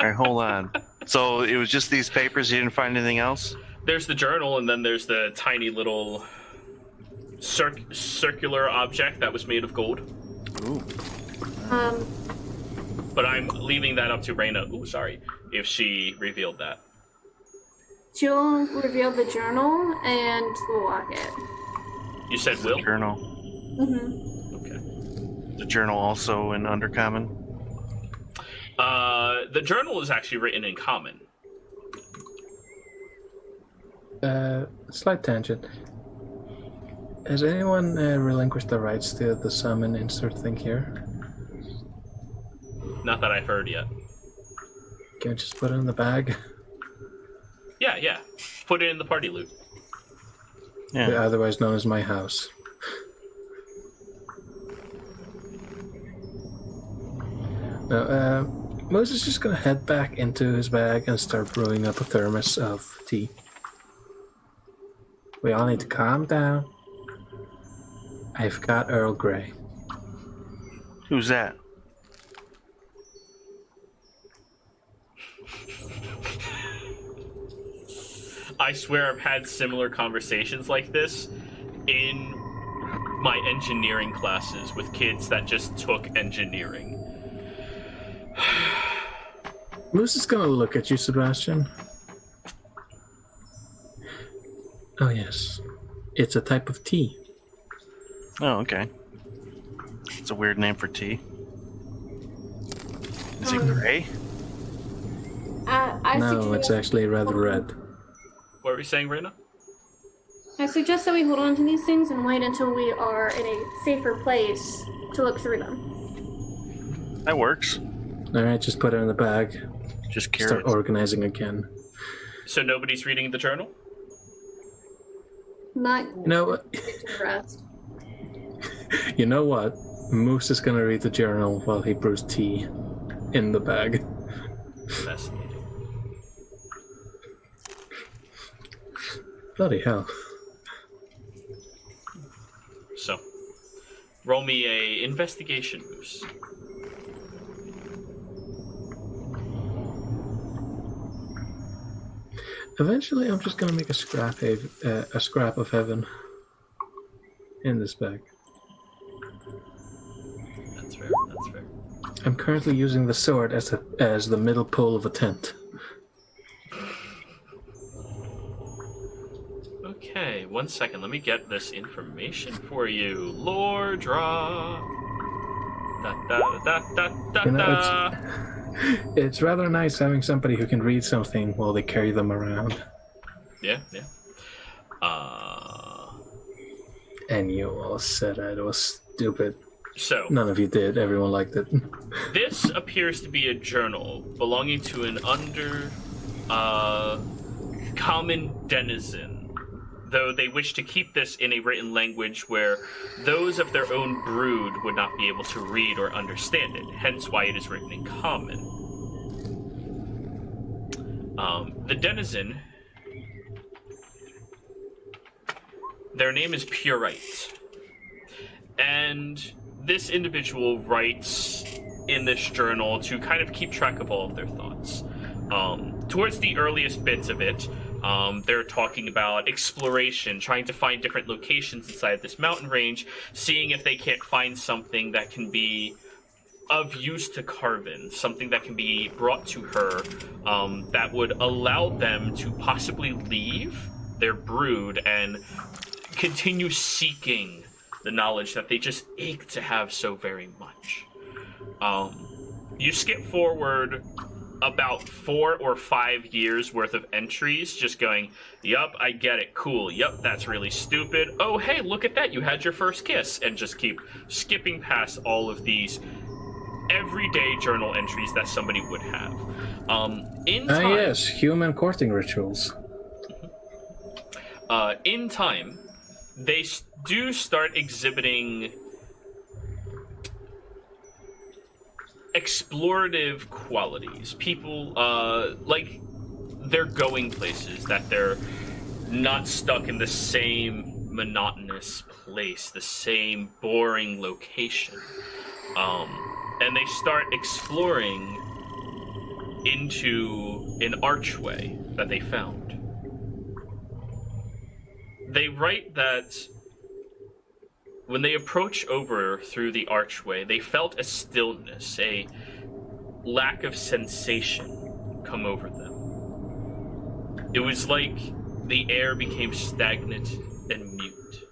S5: Alright, hold on. So it was just these papers, you didn't find anything else?
S1: There's the journal, and then there's the tiny little circular object that was made of gold.
S5: Ooh.
S1: But I'm leaving that up to Reyna. Ooh, sorry. If she revealed that.
S6: Jill revealed the journal and the locket.
S1: You said
S5: The
S1: will?
S5: journal.
S6: Mm-hmm.
S1: Okay.
S5: The journal also in Undercommon.
S1: The journal is actually written in common.
S4: Slight tangent. Has anyone relinquished the rights to the summon insert thing here?
S1: Not that I've heard yet.
S4: Can I just put it in the bag?
S1: Yeah. Put it in the party loot.
S5: Yeah.
S4: Otherwise known as my house. Now, Moses is just gonna head back into his bag and start brewing up a thermos of tea. We all need to calm down. I've got Earl Grey.
S5: Who's that?
S1: I swear I've had similar conversations like this in my engineering classes with kids that just took engineering.
S4: Moose is gonna look at you, Sebastian. Oh yes, it's a type of tea.
S5: Oh, okay. It's a weird name for tea. Is it gray?
S6: I
S4: No,
S6: suggest,
S4: it's actually rather red.
S1: What were you saying, Reyna?
S6: I suggest that we hold on to these things and wait until we are in a safer place to look through them.
S5: That works.
S4: Alright, just put it in the bag.
S5: Just
S4: Start
S5: curious.
S4: organizing again.
S1: So nobody's reading the journal?
S6: Not
S4: You know what?
S6: to the rest.
S4: You know what? Moose is gonna read the journal while he brews tea in the bag.
S1: Fascinating.
S4: Bloody hell.
S1: So, roll me a investigation, Moose.
S4: Eventually, I'm just gonna make a scrap of heaven in this bag.
S1: That's fair.
S4: I'm currently using the sword as the middle pole of a tent.
S1: Okay, 1 second. Let me get this information for you. Lordra. Da da da da da
S4: You know,
S1: da.
S4: It's rather nice having somebody who can read something while they carry them around.
S1: Yeah.
S4: And you all said it was stupid.
S1: So,
S4: None of you did. Everyone liked it.
S1: this appears to be a journal belonging to an common denizen, though they wish to keep this in a written language where those of their own brood would not be able to read or understand it, hence why it is written in common. The denizen, their name is Purite, and this individual writes in this journal to kind of keep track of all of their thoughts. Towards the earliest bits of it, they're talking about exploration, trying to find different locations inside this mountain range, seeing if they can't find something that can be of use to Carvin, something that can be brought to her that would allow them to possibly leave their brood and continue seeking the knowledge that they just ache to have so very much. You skip forward about 4 or 5 years worth of entries, just going, yup, I get it, cool, yup, that's really stupid, oh hey, look at that, you had your first kiss, and just keep skipping past all of these everyday journal entries that somebody would have. In time,
S4: Yes, human courting rituals.
S1: in time, they do start exhibiting explorative qualities. People, like, they're going places, that they're not stuck in the same monotonous place, the same boring location. And they start exploring into an archway that they found. They write that when they approach over through the archway, they felt a stillness, a lack of sensation come over them. It was like the air became stagnant and mute.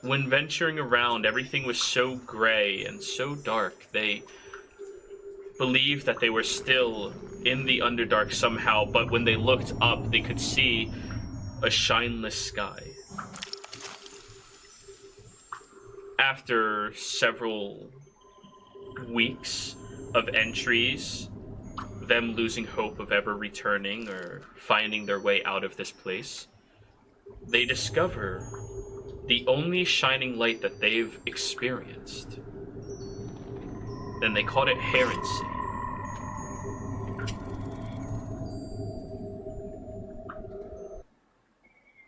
S1: When venturing around, everything was so gray and so dark, they believed that they were still in the Underdark somehow, but when they looked up, they could see a shineless sky. After several weeks of entries, them losing hope of ever returning or finding their way out of this place, they discover the only shining light that they've experienced. And they called it heresy.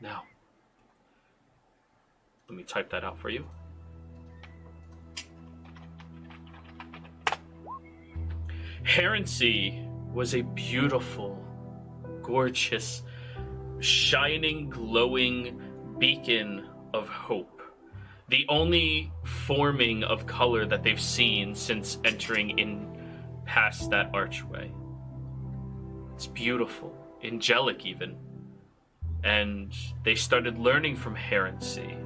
S1: Now, let me type that out for you. Heresy was a beautiful, gorgeous, shining, glowing beacon of hope. The only forming of color that they've seen since entering in past that archway. It's beautiful, angelic even. And they started learning from heresy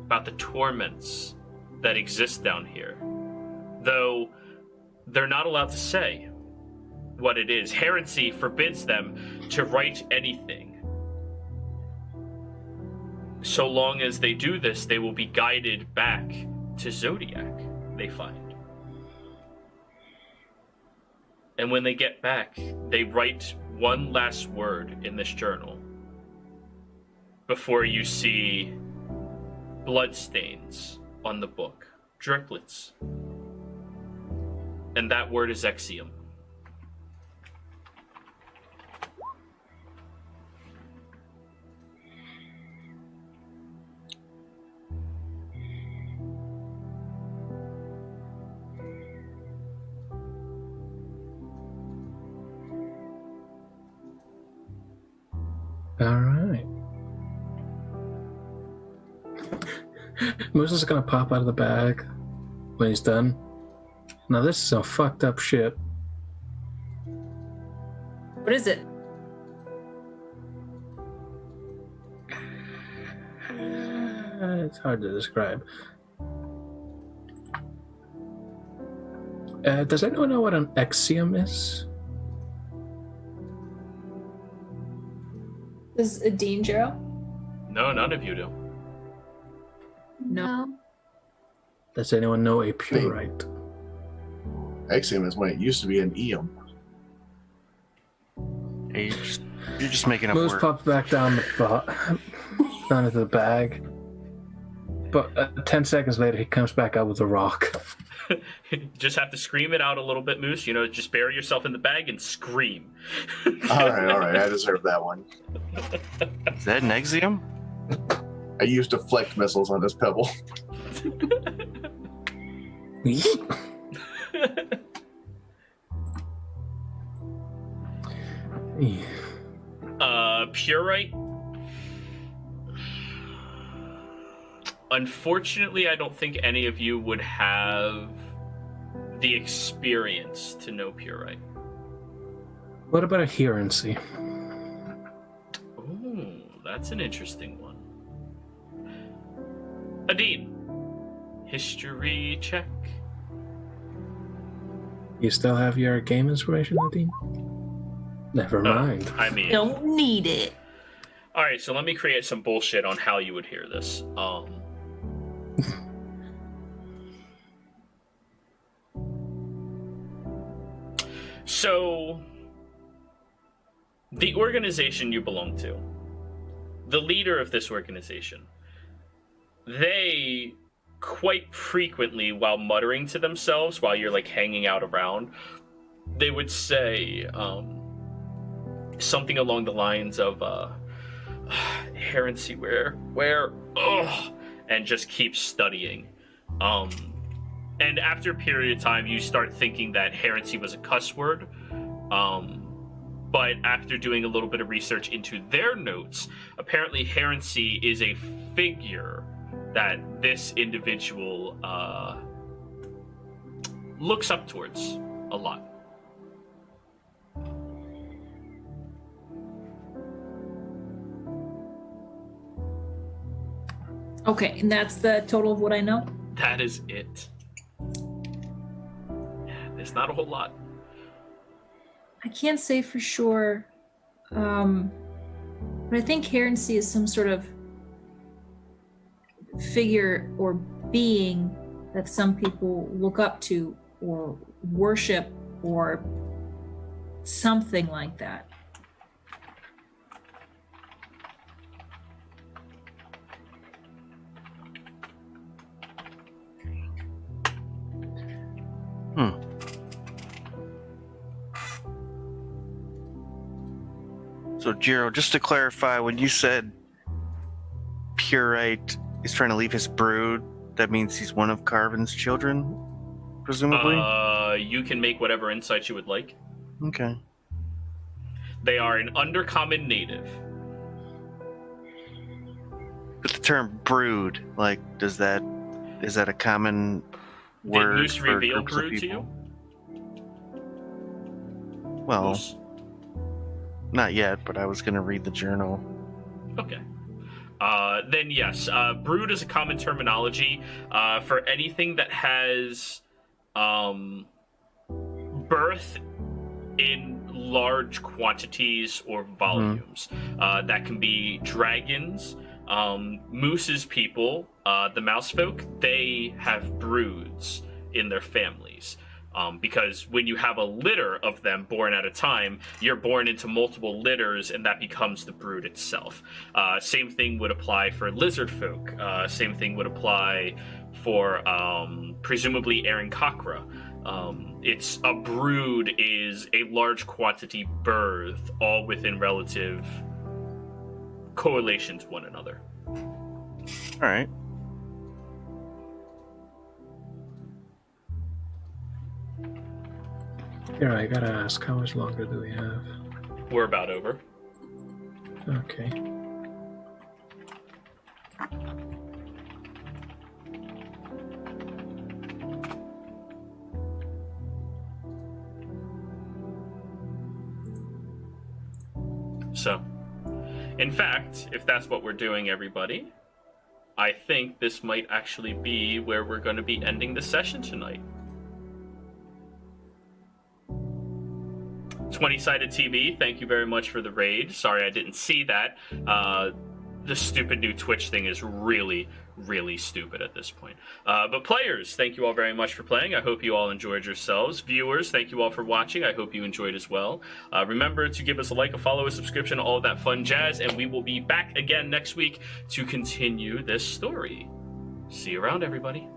S1: about the torments that exist down here. Though they're not allowed to say what it is. Heresy forbids them to write anything. So long as they do this, they will be guided back to Zodiac, they find. And when they get back, they write one last word in this journal before you see bloodstains on the book, driplets. And that word is Exium.
S4: All right. Moose is gonna pop out of the bag when he's done. Now this is some fucked up shit.
S7: What is it?
S4: It's hard to describe. Does anyone know what an Exium is?
S7: Is it Dean Jero?
S1: No, none of you do.
S7: No.
S4: Does anyone know a purite?
S2: Exium is when it used to be an Eum.
S5: Hey, you're just making up
S4: Moose
S5: words.
S4: pops back down down into the bag. But 10 seconds later, he comes back out with a rock.
S1: Just have to scream it out a little bit, Moose. You know, just bury yourself in the bag and scream.
S2: All right, I deserve that one.
S5: Is that an Exium?
S2: I used deflect missiles on this pebble.
S1: Purite. Unfortunately, I don't think any of you would have the experience to know Purite.
S4: What about a herency?
S1: Ooh, that's an interesting one. Adine, history check.
S4: You still have your game inspiration, Nadine? Never mind.
S1: I mean,
S7: Don't need it.
S1: all right. So let me create some bullshit on how you would hear this. So, the organization you belong to, the leader of this organization, they quite frequently, while muttering to themselves, while you're like hanging out around, they would say something along the lines of heresy where and just keep studying. And after a period of time, you start thinking that heresy was a cuss word. But after doing a little bit of research into their notes, apparently heresy is a figure that this individual looks up towards a lot.
S7: Okay, and that's the total of what I know?
S1: That is it. There's not a whole lot.
S7: I can't say for sure, but I think Herency is some sort of figure or being that some people look up to or worship or something like that.
S5: So, Jiro, just to clarify, when you said Purite is trying to leave his brood, that means he's one of Carvin's children, presumably?
S1: You can make whatever insights you would like.
S5: Okay.
S1: They are an undercommon native.
S5: But the term brood, like, is that a common word
S1: Did Moose
S5: for
S1: reveal
S5: groups of
S1: brood to
S5: people?
S1: you?
S5: Well,
S1: Moose?
S5: not yet, but I was going to read the journal.
S1: Okay. Then yes, brood is a common terminology for anything that has birth in large quantities or volumes. That can be dragons, Moose's people, the mouse folk. They have broods in their families. Because when you have a litter of them born at a time, you're born into multiple litters, and that becomes the brood itself. Same thing would apply for lizard folk. Same thing would apply for presumably Aaron Kakra. It's a brood is a large quantity birth, all within relative correlation to one another.
S5: All right.
S4: Here, I gotta ask, how much longer do we have?
S1: We're about over.
S4: Okay.
S1: So, in fact, if that's what we're doing, everybody, I think this might actually be where we're going to be ending the session tonight. 20-sided TV, thank you very much for the raid. Sorry I didn't see that. The stupid new Twitch thing is really, really stupid at this point. But players, thank you all very much for playing. I hope you all enjoyed yourselves. Viewers, thank you all for watching. I hope you enjoyed as well. Remember to give us a like, a follow, a subscription, all of that fun jazz, and we will be back again next week to continue this story. See you around, everybody.